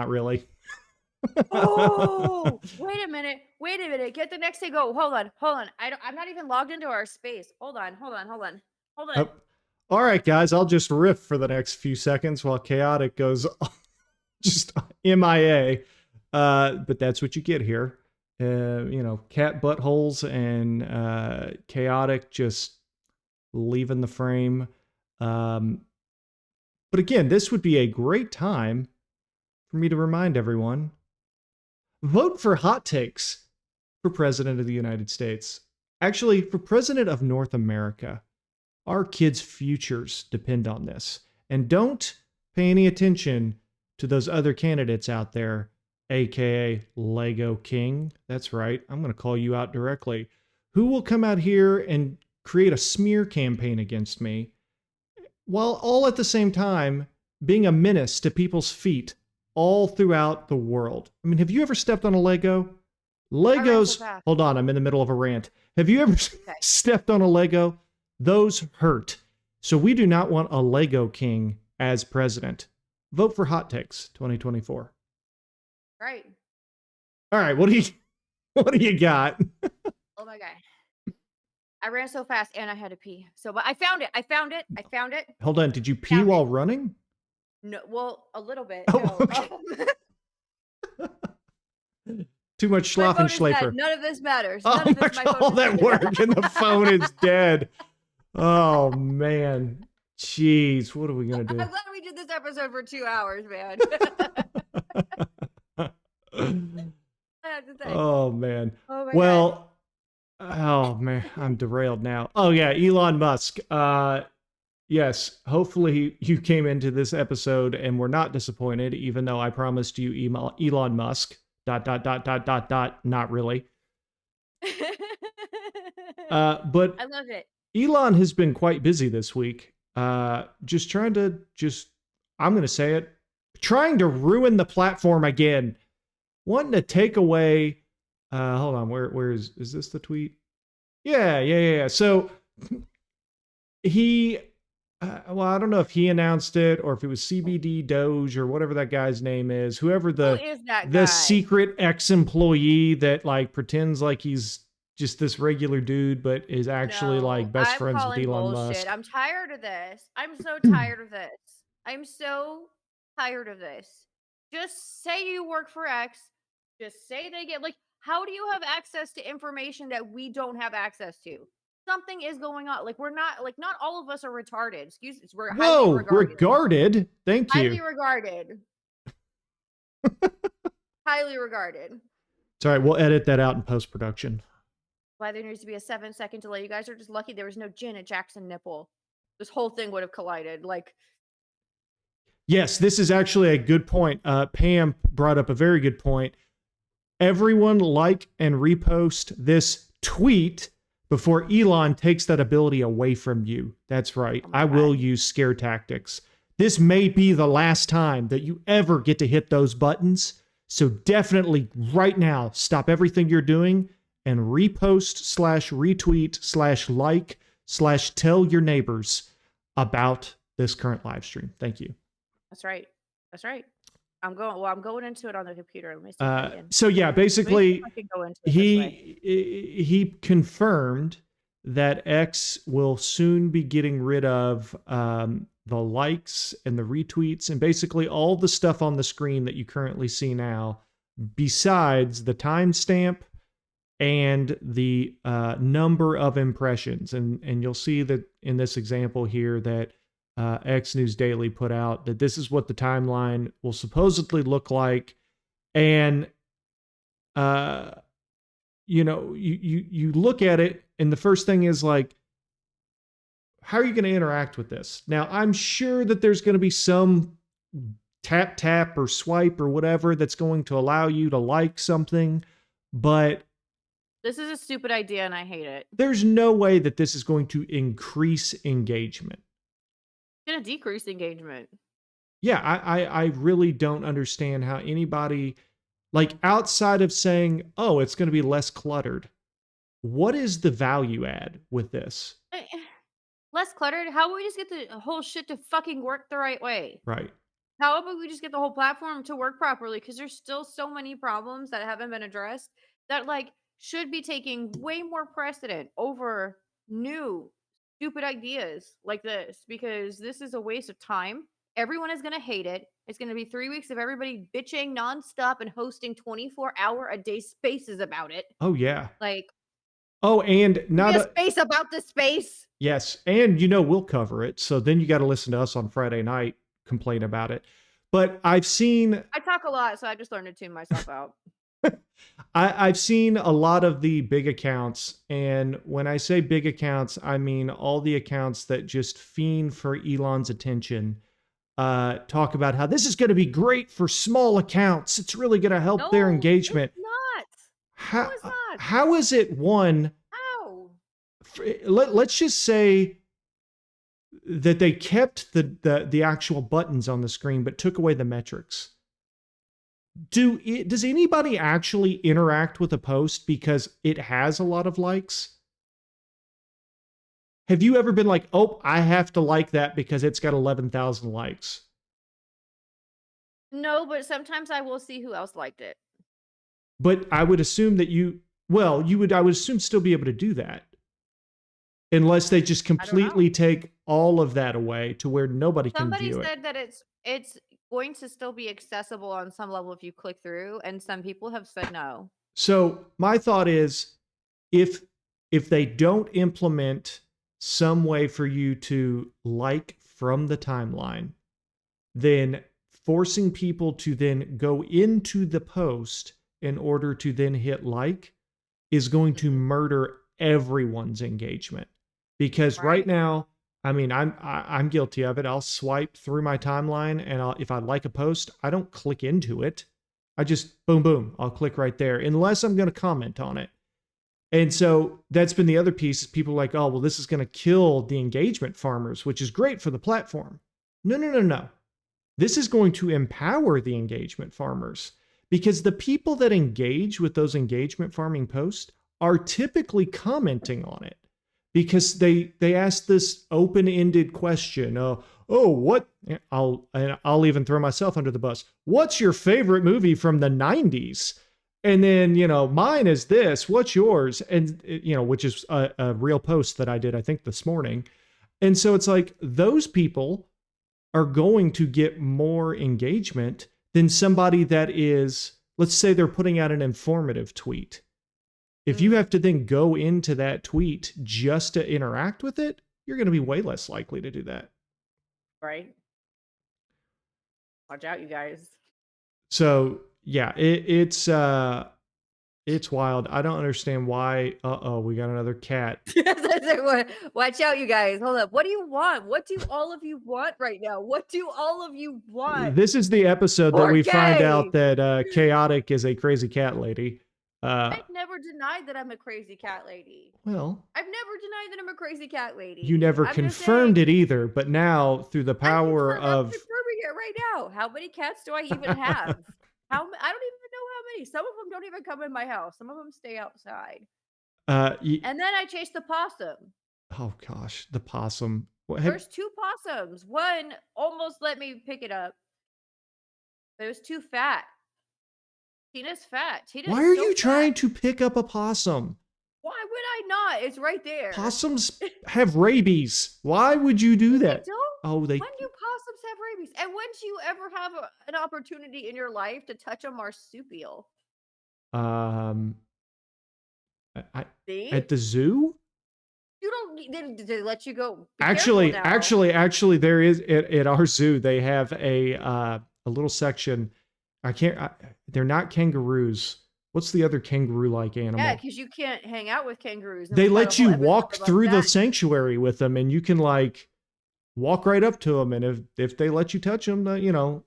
really. Oh, wait a minute. Get the next thing. Go. Hold on. I'm not even logged into our space. Hold on. Oh, all right, guys. I'll just riff for the next few seconds while Chaotic goes just MIA. But that's what you get here. Cat buttholes and Chaotic just leaving the frame. But again, this would be a great time for me to remind everyone, vote for Hot Takes for President of the United States. Actually, for President of North America. Our kids' futures depend on this. And don't pay any attention to those other candidates out there, aka Lego King. That's right, I'm going to call you out directly. Who will come out here and create a smear campaign against me, while all at the same time being a menace to people's feet all throughout the world. I mean, have you ever stepped on a Lego? Legos, fast. hold on, I'm in the middle of a rant. Have you ever stepped on a Lego? Those hurt. So we do not want a Lego King as president. Vote for Hot Takes 2024. Right. All right, what do you got? Oh my God. I ran so fast and I had to pee. But I found it. Hold on, did you pee Found it. while running? No, well, a little bit. Oh, no. okay. Too much My phone is dead. Schlafenschleifer. None of this matters. Oh None of my this, my God, phone all is that dead. work and the phone is dead. Oh man. Jeez, what are we gonna I'm do? glad we did this episode for 2 hours, man. I have to say. Oh man. Oh my Well, oh man, I'm derailed now. Oh yeah, Elon Musk. Yes, hopefully you came into this episode and were not disappointed, even though I promised you Elon Musk. ... Not really. But I love it. Elon has been quite busy this week. Just trying to I'm going to say it, trying to ruin the platform again. Wanting to take away, hold on, where is this the tweet? Yeah. So he, well, I don't know if he announced it or if it was CBD Doge or whatever that guy's name is, whoever Who is that the guy? secret ex-employee that like pretends like he's just this regular dude, but is actually No, like best I'm friends with calling Elon bullshit. Musk. I'm tired of this. I'm so tired of this. I'm so tired of this. Just say you work for X. Just say they get like, how do you have access to information that we don't have access to? Something is going on. Like, we're not, like, not all of us are retarded. Excuse me. We're highly Whoa, regarded. regarded. Thank Highly you. regarded. Highly regarded. It's all right. We'll edit that out in post-production. why there needs to be a 7-second delay. You guys are just lucky there was no Janet Jackson nipple. This whole thing would have collided. Like, Yes, this is actually a good point. Pam brought up a very good point. Everyone like and repost this tweet before Elon takes that ability away from you. That's right. oh my I will God. use scare tactics. This may be the last time that you ever get to hit those buttons. So definitely right now, stop everything you're doing and repost slash retweet slash like slash tell your neighbors about this current live stream. Thank you. That's right. That's right. I'm going into it on the computer. Let me see if I can. So yeah, Let me see basically if I can go into it this way. he confirmed that X will soon be getting rid of the likes and the retweets and basically all the stuff on the screen that you currently see now, besides the timestamp and the number of impressions. And you'll see that in this example here that X News Daily put out that this is what the timeline will supposedly look like. And you look at it and the first thing is like, how are you going to interact with this? Now, I'm sure that there's going to be some tap or swipe or whatever that's going to allow you to like something, but This is a stupid idea and I hate it. there's no way that this is going to increase engagement. It's gonna decrease engagement. Yeah, I really don't understand how anybody, like outside of saying, oh, it's going to be less cluttered, what is the value add with this? Less cluttered. How about we just get the whole shit to fucking work the right way? Right. How about we just get the whole platform to work properly? Because there's still so many problems that haven't been addressed that like should be taking way more precedent over new stupid ideas like this because this is a waste of time. Everyone is gonna hate it. It's gonna be 3 weeks of everybody bitching nonstop and hosting 24-hour a day spaces about it. Oh, yeah. Like, Oh, and give not me a a, space about this space. yes. And we'll cover it. So then you got to listen to us on Friday night complain about it. But I've seen I talk a lot, so I just learned to tune myself out. I've seen a lot of the big accounts, and when I say big accounts, I mean all the accounts that just fiend for Elon's attention. Talk about how this is going to be great for small accounts. It's really going to help their No, engagement. it's not. How, No, it's not. how is it one? How? Let's just say that they kept the actual buttons on the screen, but took away the metrics. Does anybody actually interact with a post because it has a lot of likes? Have you ever been like, oh, I have to like that because it's got 11,000 likes? No, but sometimes I will see who else liked it. But I would assume that I would assume still be able to do that. Unless they just completely take all of that away to where nobody can Somebody view it. said that it's going to still be accessible on some level if you click through, and some people have said no. So my thought is if they don't implement some way for you to like from the timeline, then forcing people to then go into the post in order to then hit like is going to murder everyone's engagement. Because right now, I mean, I'm guilty of it. I'll swipe through my timeline, and if I like a post, I don't click into it. I just boom, boom. I'll click right there, unless I'm going to comment on it. And so that's been the other piece. People are like, oh, well, this is going to kill the engagement farmers, which is great for the platform. No. This is going to empower the engagement farmers because the people that engage with those engagement farming posts are typically commenting on it. Because they ask this open-ended question. I'll even throw myself under the bus. What's your favorite movie from the 90s? And then, mine is this. What's yours? And, which is a real post that I did, I think, this morning. And so it's like those people are going to get more engagement than somebody that is, let's say they're putting out an informative tweet. If you have to then go into that tweet just to interact with it, you're going to be way less likely to do that. Right? Watch out, you guys. So yeah, it's It's wild. I don't understand why. Uh-oh, we got another cat. Watch out, you guys. Hold up. What do you want? What do all of you want right now? What do all of you want? This is the episode that we find out 4K. that Chaotic is a crazy cat lady. I've never denied that I'm a crazy cat lady. Well, I've never denied that I'm a crazy cat lady. you never I'm just confirmed saying, it either, but now through the power I'm of confirming it right now. How many cats do I even have? I don't even know how many. Some of them don't even come in my house. Some of them stay outside. And then I chased the possum. oh gosh, the possum. There's 2 possums. One almost let me pick it up. But it was too fat. Tina's fat. Why are you trying to pick up a possum? Why would I not? It's right there. Possums have rabies. Why would you do They that? don't? Oh, When do possums have rabies? And when do you ever have an opportunity in your life to touch a marsupial? See? At the zoo? You don't need they let you go. Be Actually, careful now. actually, there is at our zoo. They have a little section. They're not kangaroos. What's the other kangaroo-like animal? Yeah, because you can't hang out with kangaroos. and They we'll have let a whole you episode walk about through the that. sanctuary with them, and you can like walk right up to them, and if they let you touch them, you know.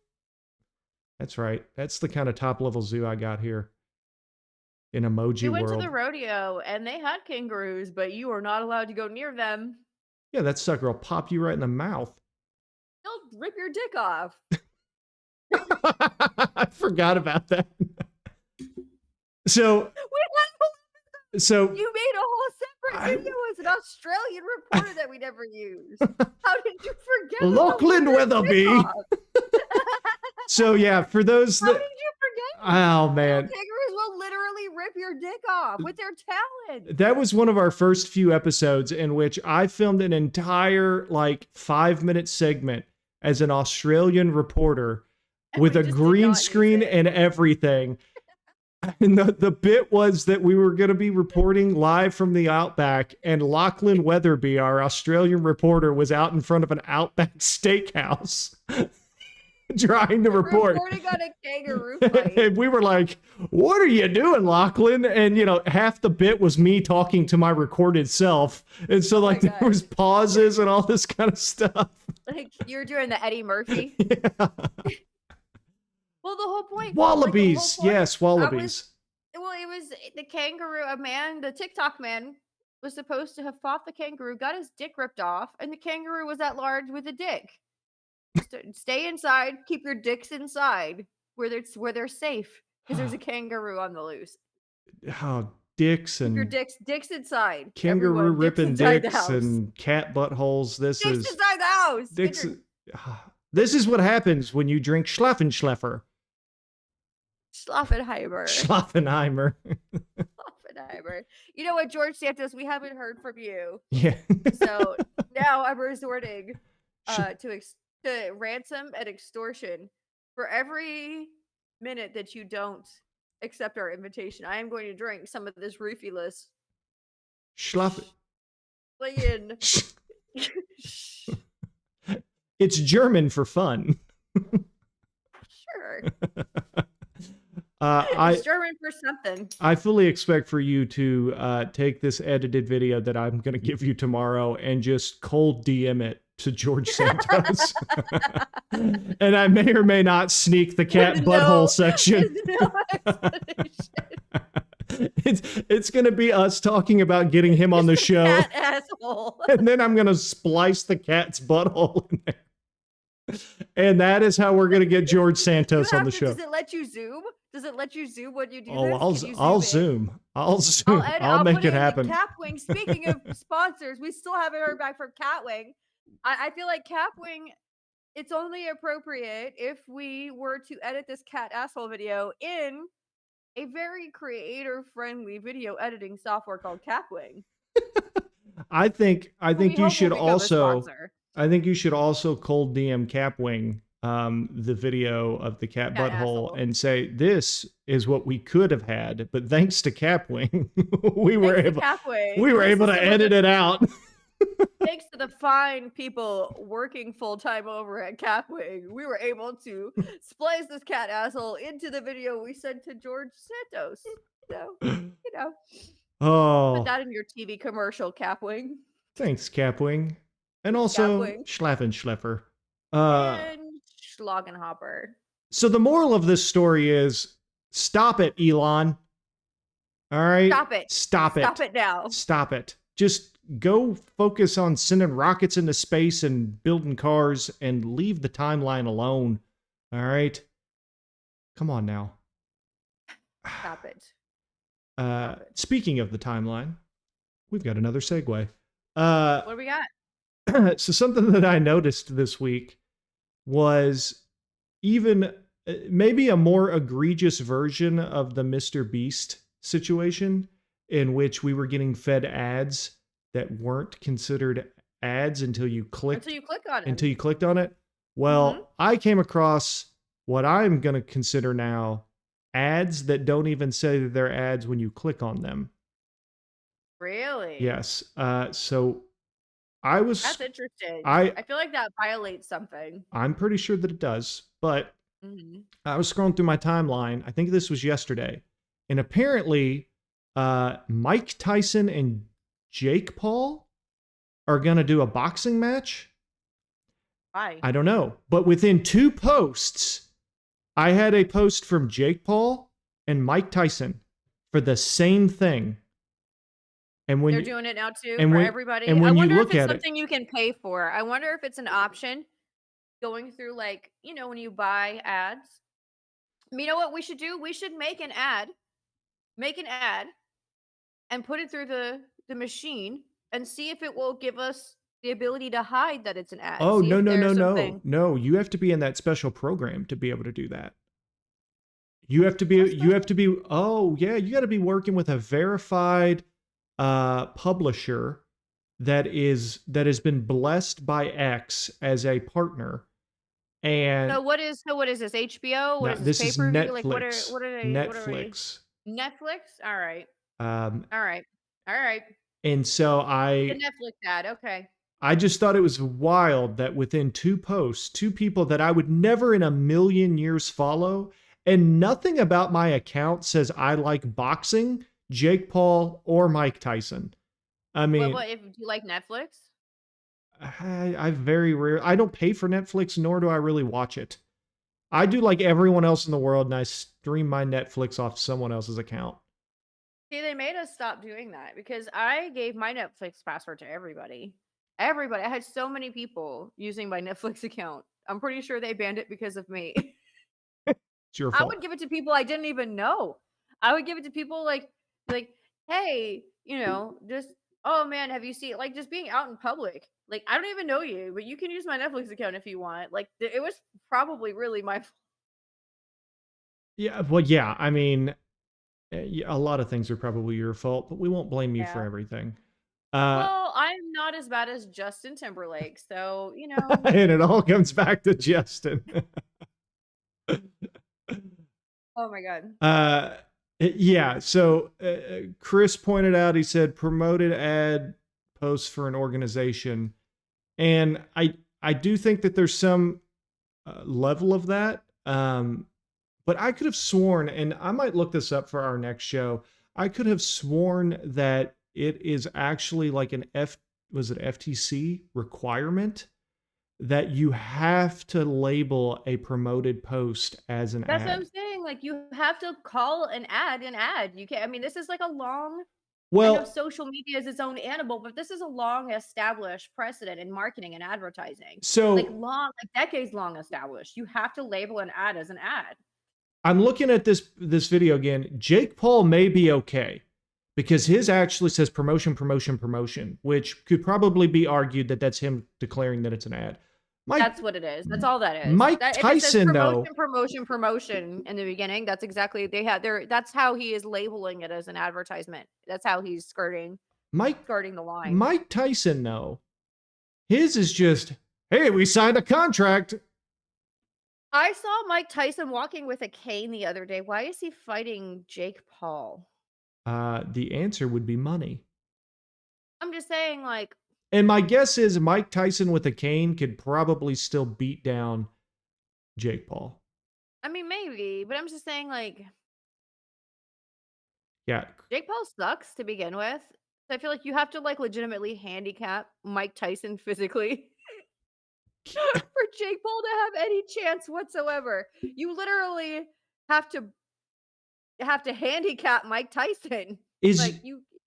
That's right. That's the kind of top level zoo I got here in Emoji We went World. to the rodeo and they had kangaroos, but you are not allowed to go near them. Yeah, that sucker will pop you right in the mouth. They'll rip your dick off. I forgot about that. So You made a whole separate video as an Australian reporter that we never used. How did you forget? about Lachlan the rip dick Weatherby. off? So yeah, for those How that did you forget? oh man, Kangaroos will literally rip your dick off with their talons. that was one of our first few episodes in which I filmed an entire like 5-minute segment as an Australian reporter And with we a just did green not use screen it. and everything. And the bit was that we were going to be reporting live from the Outback, and Lachlan Weatherby, our Australian reporter, was out in front of an Outback steakhouse trying to report. Reporting on a kangaroo fight. And we were like, what are you doing, Lachlan? And, you know, half the bit was me talking to my recorded self. And so, like, my there God. was pauses and all this kind of stuff. Like you're doing the Eddie Murphy. Yeah. Well, the whole point. Wallabies. Like, the whole point, Yes, wallabies. Well, it was the kangaroo. A man, the TikTok man, was supposed to have fought the kangaroo, got his dick ripped off, and the kangaroo was at large with a dick. Stay inside. Keep your dicks inside, where they're safe, because there's a kangaroo on the loose. Oh, dicks Keep your and dicks inside. kangaroo Everyone, ripping inside the dicks house. and cat buttholes. This Dicks is inside the house. Get dicks. your- This is what happens when you drink Schlaffenschleffer. Schlaffenheimer. Schlaffenheimer. Schlaffenheimer. You know what, George Santos? We haven't heard from you. Yeah. So now I'm resorting Sh- to ransom and extortion for every minute that you don't accept our invitation. I am going to drink some of this roofie-less Schlaff. playing. It's German for fun. Sure. I It's German for something. I fully expect for you to take this edited video that I'm going to give you tomorrow and just cold DM it to George Santos. And I may or may not sneak the cat With butthole no- section. with no explanation. It's going to be us talking about getting him on the Just a show. cat asshole. And then I'm going to splice the cat's butthole in there. And that is how we're going to get George Santos on the show. Does it let you zoom? Does it let you zoom when you do Oh, this? Can you I'll in? zoom. I'll zoom. I'll make put it in the happen. Capwing. Speaking of sponsors, we still haven't heard back from Catwing. I feel like Capwing, it's only appropriate if we were to edit this cat asshole video in a very creator-friendly video editing software called Capwing. I think We you hope will should become a also sponsor. I think you should also cold DM Capwing the video of the cat Cat butthole asshole. and say this is what we could have had, but thanks to Capwing, we were Thanks to able Capwing, we were this able is to some of edit the- it out. Thanks to the fine people working full time over at Capwing, we were able to splice this cat asshole into the video we sent to George Santos. So, you know, put Oh, that in your TV commercial, Capwing. thanks, Capwing. And also, Capwing. Schleffer. Uh, And Schlagenhopper. so the moral of this story is stop it, Elon. All right? Stop it. Stop it. Stop it now. Stop it. Just go focus on sending rockets into space and building cars and leave the timeline alone. All right? Come on now. Stop it. Speaking of the timeline, we've got another segue. What do we got? So something that I noticed this week was even maybe a more egregious version of the Mr. Beast situation, in which we were getting fed ads that weren't considered ads until you clicked Until you click on it. until you clicked on it. Well, I came across what I'm going to consider now ads that don't even say that they're ads when you click on them. Really? Yes. So I was That's interesting. I- I feel like that violates something. I'm pretty sure that it does, but Hmm. I was scrolling through my timeline. I think this was yesterday. And apparently, Mike Tyson and Jake Paul are going to do a boxing match. Why? I don't know. But within 2 posts, I had a post from Jake Paul and Mike Tyson for the same thing. And when They're you, doing it now too and for when- everybody. and when I you wonder look if it's at it- something you can pay for. I wonder if it's an option going through, like, you know, when you buy ads. You know what we should do? We should make an ad, and put it through the machine and see if it will give us the ability to hide that it's an ad. oh, See no, if no, no, there's no. something- No, you have to be in that special program to be able to do that. You have to be, oh, yeah, you got to be working with a verified publisher that has been blessed by X as a partner. And So what is this? HBO? What no, is this this is pay-per-view? Netflix. Like what are they? What are we- Netflix. Netflix? All right. Um, All right. All right. and so The Netflix ad. Okay. I just thought it was wild that within 2 posts, 2 people that I would never in a million years follow, and nothing about my account says I like boxing, Jake Paul, or Mike Tyson. I mean, What if you like Netflix? I very rare. I don't pay for Netflix, nor do I really watch it. I do like everyone else in the world, and I stream my Netflix off someone else's account. See, they made us stop doing that because I gave my Netflix password to everybody. Everybody. I had so many people using my Netflix account. I'm pretty sure they banned it because of me. It's your I fault. would give it to people I didn't even know. I would give it to people like, hey, you know, just, oh man, have you seen, like, just being out in public? Like, I don't even know you, but you can use my Netflix account if you want. Like, it was probably really my fault. Yeah, well, yeah. I mean, a lot of things are probably your fault, but we won't blame you for Yeah. everything. Well, I'm not as bad as Justin Timberlake, so, you know. And it all comes back to Justin. Oh my God. Yeah. So Chris pointed out, he said promoted ad posts for an organization, and I do think that there's some level of that. But I could have sworn, and I might look this up for our next show. I could have sworn that it is actually like an FTC requirement that you have to label a promoted post as an That's what ad. I'm saying. Like, you have to call an ad an ad. You can't, I mean, this is like a long, I know Well, social media is its own animal, but this is a long established precedent in marketing and advertising. so Like decades long established. You have to label an ad as an ad. I'm looking at this video again. Jake Paul may be okay because his actually says promotion, which could probably be argued that that's him declaring that it's an ad. That's what it is. That's all that is. Mike If it says Tyson, though. promotion in the beginning. That's exactly that's how he is labeling it as an advertisement. That's how he's skirting the line. Mike Tyson, though, his is just, hey, we signed a contract. I saw Mike Tyson walking with a cane the other day. Why is he fighting Jake Paul? The answer would be money. I'm just saying, like, And my guess is Mike Tyson with a cane could probably still beat down Jake Paul. I mean, maybe, but I'm just saying, like, Yeah. Jake Paul sucks to begin with. So I feel like you have to like legitimately handicap Mike Tyson physically for Jake Paul to have any chance whatsoever. You literally have to handicap Mike Tyson. Is There's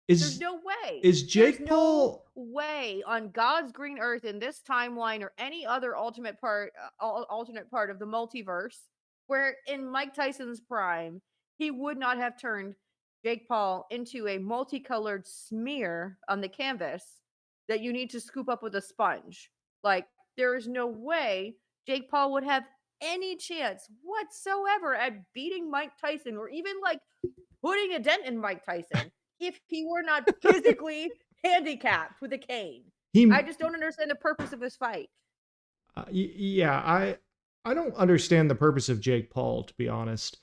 is no way. is There's Jake no Paul way on God's green earth in this timeline or any other alternate part of the multiverse where in Mike Tyson's prime he would not have turned Jake Paul into a multicolored smear on the canvas that you need to scoop up with a sponge. Like there is no way Jake Paul would have any chance whatsoever at beating Mike Tyson or even like putting a dent in Mike Tyson if he were not physically handicapped with a cane. he I just don't understand the purpose of this fight. yeah, I don't understand the purpose of Jake Paul, to be honest.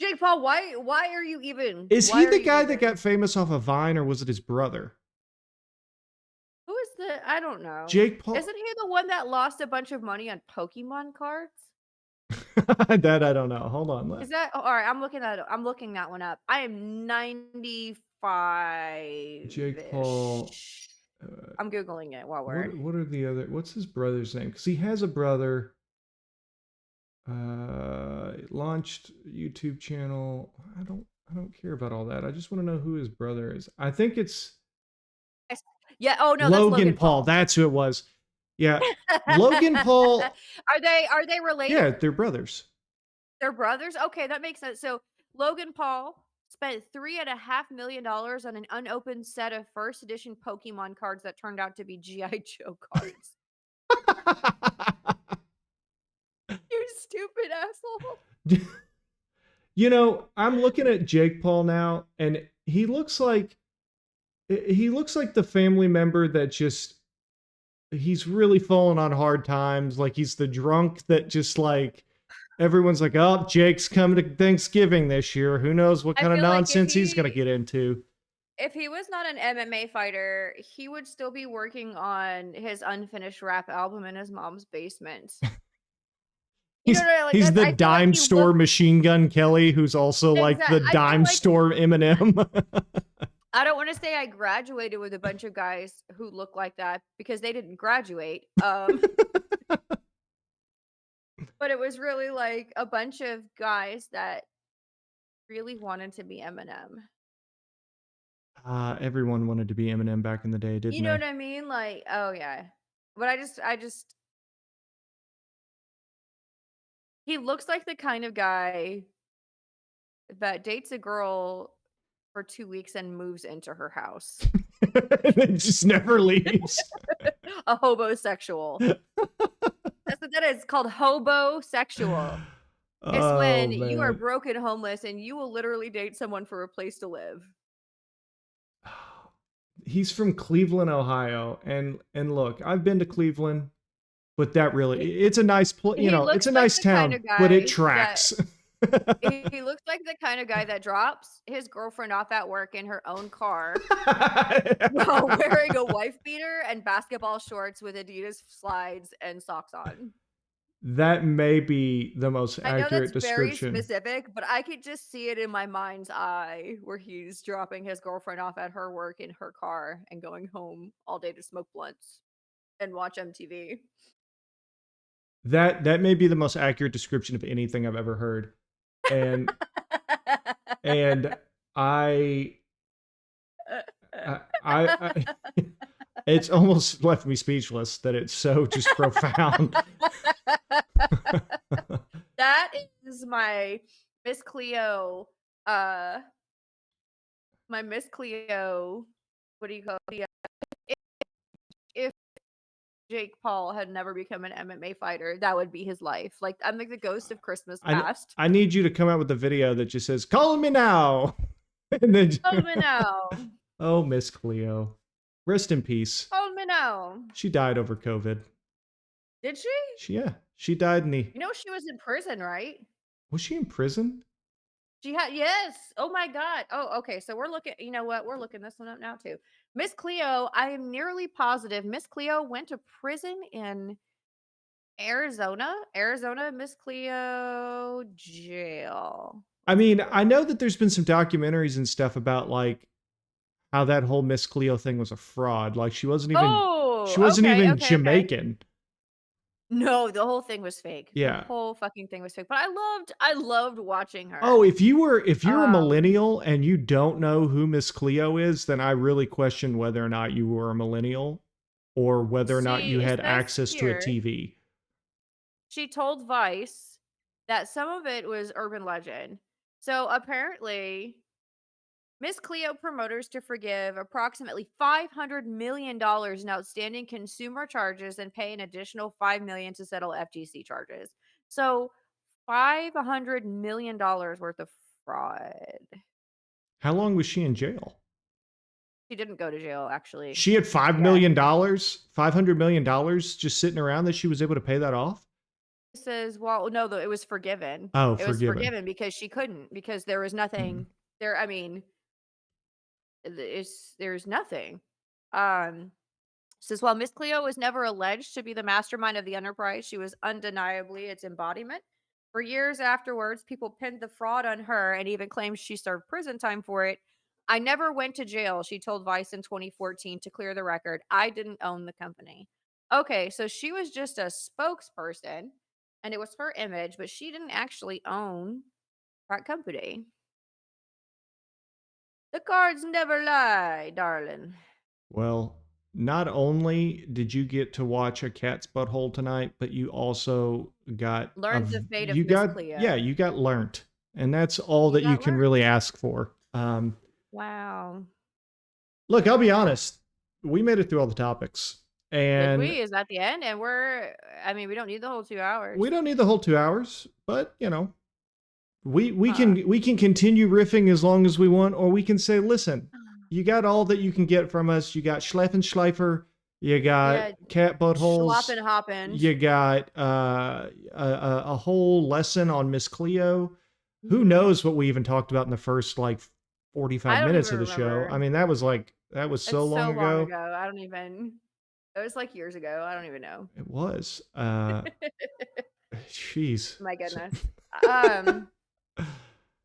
Jake Paul, why are you even? Is why he are the you guy that even- got famous off of Vine, or was it his brother? Who is the? I don't know. Jake Paul. Isn't he the one that lost a bunch of money on Pokemon cards? That I don't know. Hold on. Is that all right? I'm looking that one up. I am 95. Jake Paul. I'm googling it while we're. What are the other? What's his brother's name? Because he has a brother. Launched YouTube channel. I don't care about all that. I just want to know who his brother is. I think it's Yeah. Oh no, Logan that's Paul. That's who it was. Yeah, Logan Paul. Are they related? Yeah, they're brothers. They're brothers? Okay, that makes sense. So Logan Paul spent $3.5 million on an unopened set of first edition Pokemon cards that turned out to be G.I. Joe cards. You stupid asshole. You know, I'm looking at Jake Paul now, and he looks like the family member that just he's really fallen on hard times. Like he's the drunk that just like everyone's like, oh, Jake's coming to Thanksgiving this year. Who knows what I kind of feel like if nonsense he's gonna he- get into. If he was not an MMA fighter, he would still be working on his unfinished rap album in his mom's basement. You know what I- like, He's I the feel like dime he store looked- Machine Gun Kelly, who's also like Exact- the I feel dime like- store Eminem. I don't want to say I graduated with a bunch of guys who look like that because they didn't graduate. But it was really like a bunch of guys that really wanted to be Eminem. Everyone wanted to be Eminem back in the day, didn't You know they? what I mean? Like, oh yeah. But I just he looks like the kind of guy that dates a girl for 2 weeks and moves into her house. It just never leaves. A hobosexual. That's what that is, called hobosexual. It's when you are man. broke and homeless and you will literally date someone for a place to live. He's from Cleveland, Ohio, and look, I've been to Cleveland, but that really it's a nice place. He You know, looks it's a like nice the kind town, of but guy it tracks. He looks like the kind of guy that drops his girlfriend off at work in her own car while wearing a wife beater and basketball shorts with Adidas slides and socks on. That may be the most I know accurate that's very description. specific, but I could just see it in my mind's eye where he's dropping his girlfriend off at her work in her car and going home all day to smoke blunts and watch MTV. That may be the most accurate description of anything I've ever heard. And and I it's almost left me speechless that it's so just profound. That is my Miss Cleo. My Miss Cleo. What do you call it? If Jake Paul had never become an MMA fighter, that would be his life. Like I'm like the ghost of Christmas past. I need you to come out with a video that just says, "Call me now," and then Hold me now. oh, Miss Cleo, rest in peace. Hold me now. She died over COVID. Did she? She died in the. You know she was in prison, right? Was she in prison? She had, yes. Oh my God. Oh, okay. So we're looking, you know what? We're looking this one up now too. Miss Cleo, I am nearly positive Miss Cleo went to prison in Arizona. Arizona, Miss Cleo jail. I mean, I know that there's been some documentaries and stuff about like how that whole Miss Cleo thing was a fraud. Like she wasn't Oh, okay, even okay, okay. Jamaican. No, the whole thing was fake. The Yeah. whole fucking thing was fake. But I loved watching her. Oh, if you're a Um, millennial and you don't know who Miss Cleo is, then I really question whether or not you were a millennial or whether or not see, you it had says access to a here, TV. she told Vice that some of it was urban legend. So apparently, Miss Cleo promoters to forgive approximately $500 million in outstanding consumer charges and pay an additional $5 million to settle FTC charges. So $500 million worth of fraud. How long was she in jail? She didn't go to jail, actually. She had $5 Yeah. million, $500 million just sitting around that she was able to pay that off? It says, well, no, though it was forgiven. Oh, It was forgiven. forgiven because she couldn't, because there was nothing there. I mean, there's nothing. Says while Miss Cleo was never alleged to be the mastermind of the enterprise, she was undeniably its embodiment. For years afterwards, people pinned the fraud on her and even claimed she served prison time for it. I never went to jail, she told Vice in 2014 to clear the record. I didn't own the company. Okay, so she was just a spokesperson and it was her image, but she didn't actually own that company. The cards never lie, darling. Well, not only did you get to watch a cat's butthole tonight, but you also got Learned the fate of you Miss got Cleo. you got learnt, and that's all You that you got can learnt. really ask for. Wow. Look, I'll be honest, we made it through all the topics, Did and we? Is that the end? And I mean, we don't need the whole 2 hours. we don't need the whole 2 hours, but you know, we Huh. can continue riffing as long as we want, or we can say, listen, you got all that you can get from us. You got Schleifer, you got Yeah, cat buttholes, Schloppin' hoppin'. you got a whole lesson on Miss Cleo. Who Mhm. knows what we even talked about in the first like I 45 don't minutes of even the show? remember. I mean, that was It's so long so long ago. ago. I don't even. It was like years ago. I don't even know. It was. Jeez. My goodness. Um,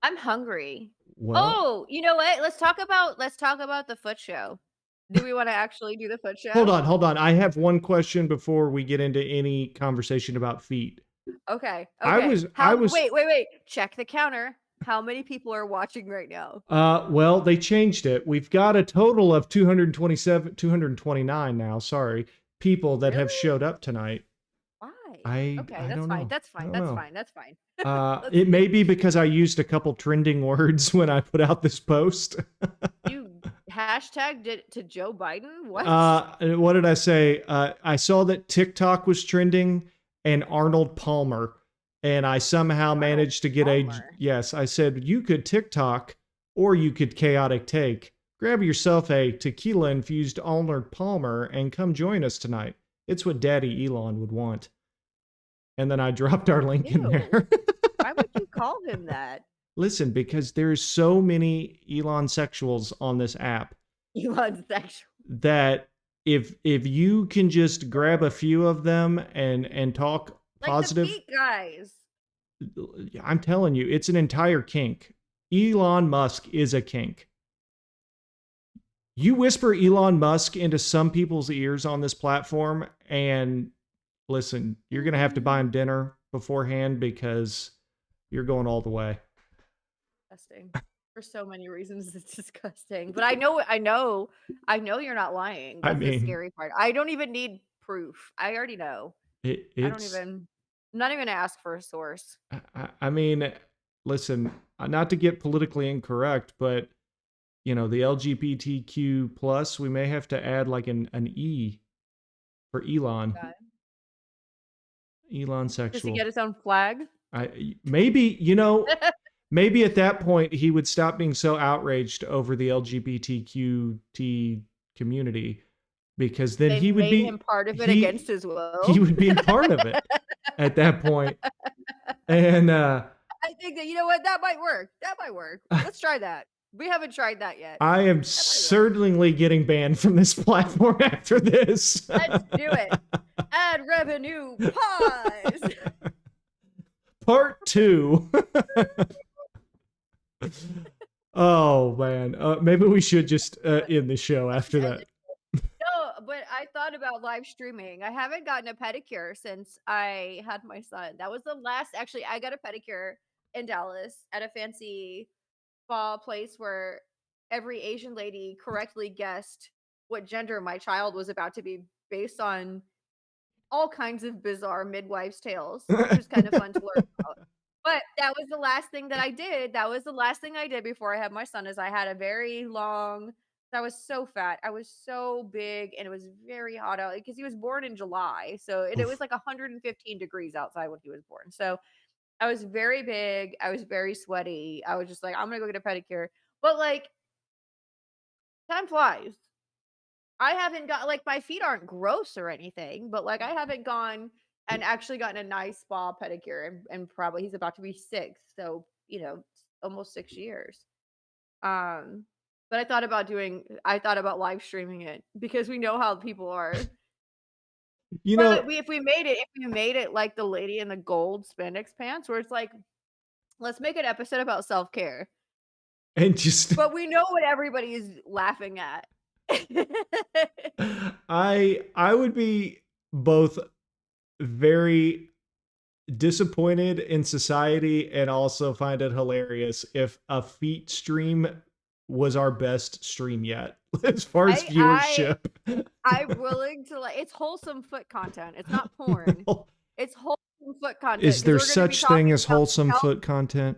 I'm hungry. Well, Oh, you know what? Let's talk about the foot show. Do we want to actually do the foot show? hold on. I have one question before we get into any conversation about feet. Okay. I Okay. was I was Wait. Check the counter. How many people are watching right now? well, they changed it. We've got a total of 229 now, sorry, people that have Really? showed up tonight. Why? I Okay, I that's don't fine. know. That's I fine. don't That's know. fine. That's fine. It may be because I used a couple trending words when I put out this post. You hashtagged it to Joe Biden? What? What did I say? I saw that TikTok was trending and Arnold Palmer, and I somehow Arnold managed to get Palmer. yes. I said you could TikTok or you could chaotic take. Grab yourself a tequila infused Arnold Palmer and come join us tonight. It's what Daddy Elon would want. And then I dropped our link in Ew. there. Why would you call him that? Listen, because there's so many Elon sexuals on this app Elon's sexual. that if you can just grab a few of them and talk Like positive, the feet guys. I'm telling you, it's an entire kink. Elon Musk is a kink. You whisper Elon Musk into some people's ears on this platform, and listen, you're gonna have to buy him dinner beforehand because you're going all the way. Disgusting. For so many reasons, it's disgusting. But I know you're not lying. I That's the mean, scary part. I don't even need proof. I already know. I don't it's. even. I'm not even ask for a source. I mean, listen, not to get politically incorrect, but you know, the LGBTQ plus, we may have to add like an E for Elon. God. Elon Does he sexual. get his own flag? Maybe, you know, maybe at that point he would stop being so outraged over the LGBTQT community, because then They he would made be him part of it he- against his will. he would be a part of it at that point. And I think that, you know what, that might work. That might work. Let's try that. We haven't tried that yet. I am certainly getting banned from this platform after this. Let's do it. Ad revenue pause. Part 2. Oh man, maybe we should just end the show after that. No, but I thought about live streaming. I haven't gotten a pedicure since I had my son. That was the last. Actually, I got a pedicure in Dallas at a fancy spa place where every Asian lady correctly guessed what gender my child was about to be based on all kinds of bizarre midwives' tales, which was kind of fun to learn about. But that was the last thing that I did. That was the last thing I did before I had my son. Is I had a very long. I was so fat. I was so big, and it was very hot out because he was born in July. So it was like 115 degrees outside when he was born. So I was very big. I was very sweaty. I was just like, I'm gonna go get a pedicure. But like, time flies. I haven't got like my feet aren't gross or anything, but like I haven't gone and actually gotten a nice spa pedicure, and probably he's about to be 6, so almost 6 years. But I thought about live streaming it because we know how people are. You know, But if we made it like the lady in the gold spandex pants, where it's like, let's make an episode about self care, and just but we know what everybody is laughing at. I would be both very disappointed in society and also find it hilarious if a feet stream was our best stream yet as far as viewership. I'm willing to it's wholesome foot content. It's not porn. It's wholesome foot content. Is there such thing as wholesome foot content?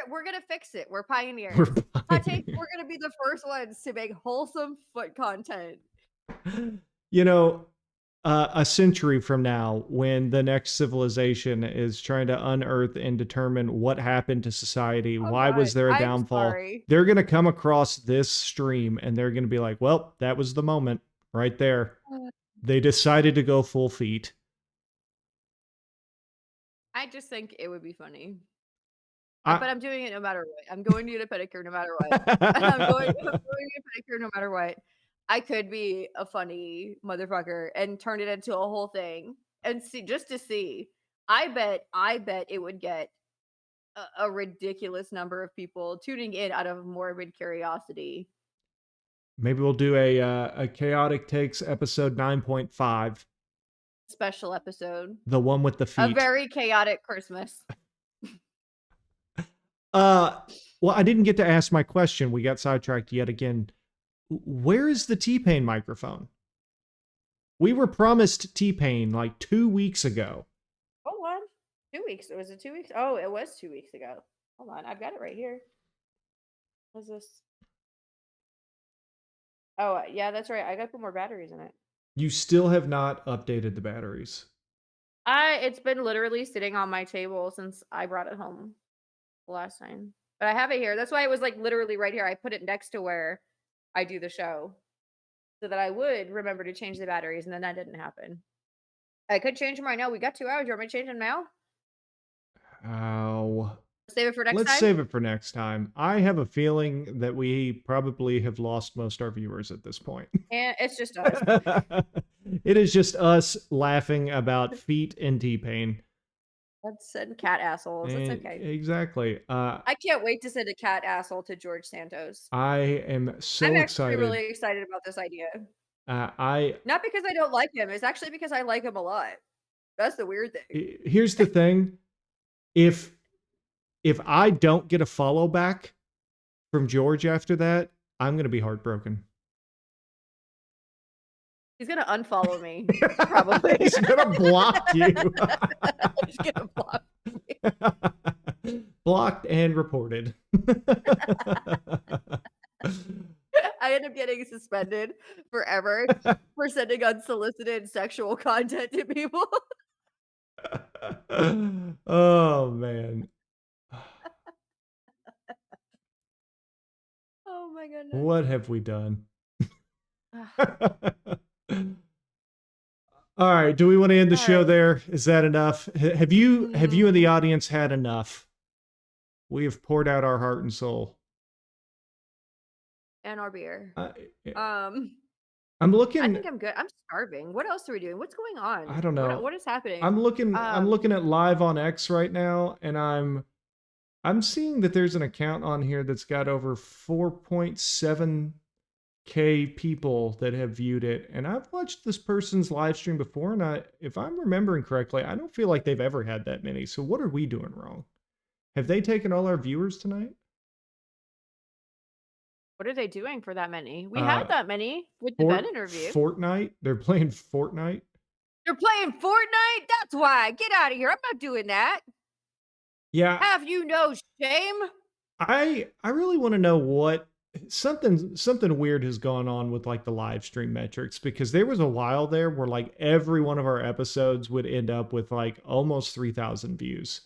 We're gonna fix it. We're pioneers. We're We're gonna be the first ones to make wholesome foot content. A century from now, when the next civilization is trying to unearth and determine what happened to society, why was there a downfall, they're going to come across this stream and they're going to be like, well, that was the moment right there. They decided to go full feet. I just think it would be funny. But I'm doing it no matter what. I'm going to get a pedicure no matter what. I'm going to get a pedicure no matter what. I could be a funny motherfucker and turn it into a whole thing and see, just to see. I bet it would get a ridiculous number of people tuning in out of morbid curiosity. Maybe we'll do a Chaotic Takes episode 9.5. Special episode. The one with the feet. A very chaotic Christmas. Well, I didn't get to ask my question. We got sidetracked yet again. Where is the T-Pain microphone? We were promised T-Pain like 2 weeks ago. Hold on. 2 weeks. Was it 2 weeks? Oh, it was 2 weeks ago. Hold on. I've got it right here. What's this? Oh, yeah, that's right. I got to put more batteries in it. You still have not updated the batteries. It's been literally sitting on my table since I brought it home the last time. But I have it here. That's why it was like literally right here. I put it next to where I do the show so that I would remember to change the batteries, and then that didn't happen. I could change them right now. We got 2 hours. You want me to change them now? Save it for next time? Let's save it for next time. I have a feeling that we probably have lost most of our viewers at this point. And it's just us. It is just us laughing about feet and T-Pain. Let's send cat assholes. That's okay. Exactly. I can't wait to send a cat asshole to George Santos. I am so I'm excited. actually really excited about this idea. Not because I don't like him. It's actually because I like him a lot. That's the weird thing. Here's the thing. If I don't get a follow back from George after that, I'm going to be heartbroken. He's going to unfollow me, probably. He's going to block you. He's going to block me. Blocked and reported. I end up getting suspended forever for sending unsolicited sexual content to people. Oh, man. Oh, my goodness. What have we done? All right. Do we want to end the show there? Is that enough? Have you in the audience had enough? We have poured out our heart and soul. And our beer. I, Um, I'm I looking. think I'm good. I'm starving. What else are we doing? What's going on? I don't know. What is happening? I'm looking Um, at live on X right now, and I'm seeing that there's an account on here that's got over 4.7K people that have viewed it. And I've watched this person's live stream before, and if I'm remembering correctly, I don't feel like they've ever had that many. So what are we doing wrong? Have they taken all our viewers tonight? what are they doing for that many? We Uh, had that many with the Ben interview. Fortnite? They're playing Fortnite? You're playing Fortnite? That's why. Get out of here. I'm not doing that. Yeah, Have you no shame? I really want to know what something weird has gone on with like the live stream metrics, because there was a while there where like every one of our episodes would end up with like almost 3,000 views.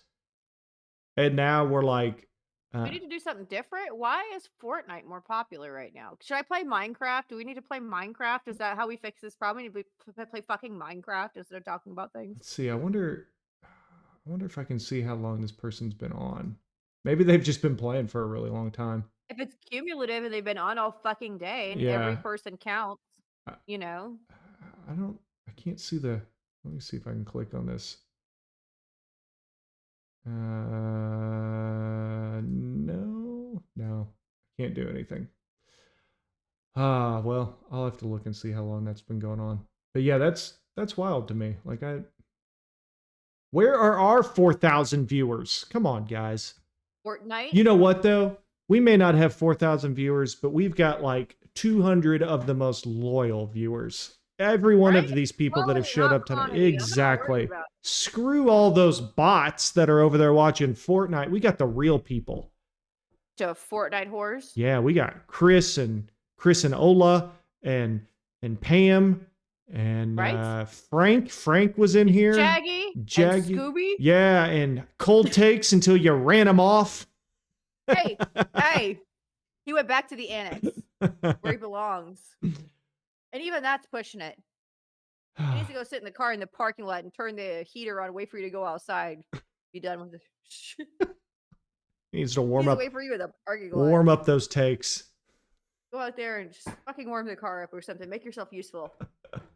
And now we're like We need to do something different. Why is Fortnite more popular right now? Should I play Minecraft? Do we need to play Minecraft? Is that how we fix this problem? We need to play fucking Minecraft instead of talking about things. let's see. I wonder if I can see how long this person's been on. Maybe they've just been playing for a really long time. If it's cumulative and they've been on all fucking day and every Yeah. person counts, I- you know? I can't see let me see if I can click on this. No, can't do anything. Well, I'll have to look and see how long that's been going on. But yeah, that's wild to me. Like where are our 4,000 viewers? Come on, guys. Fortnite? You know what though? We may not have 4,000 viewers, but we've got like 200 of the most loyal viewers. Every one of Right? these people that have Quality, showed not up tonight. quantity. I'm not worried Exactly. about it. Screw all those bots that are over there watching Fortnite. We got the real people. To Fortnite whores? Yeah, we got Chris and Ola and Pam and Right? Frank. Frank was in here. Jaggy? And Jaggy. Scooby? Yeah, and cold takes until you ran him off. Hey, hey. He went back to the annex where he belongs. And even that's pushing it. He needs to go sit in the car in the parking lot and turn the heater on, wait for you to go outside. Be done with it. He needs to He warm needs to up wait for you in the parking lot. those takes. Go out there and just fucking warm the car up or something. Make yourself useful.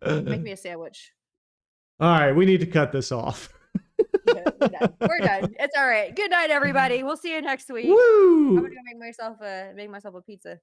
Make me a sandwich. All right, we need to cut this off. Yeah, we're done. We're done. It's all right. Good night, everybody. We'll see you next week. I'm Woo! gonna go make myself a pizza.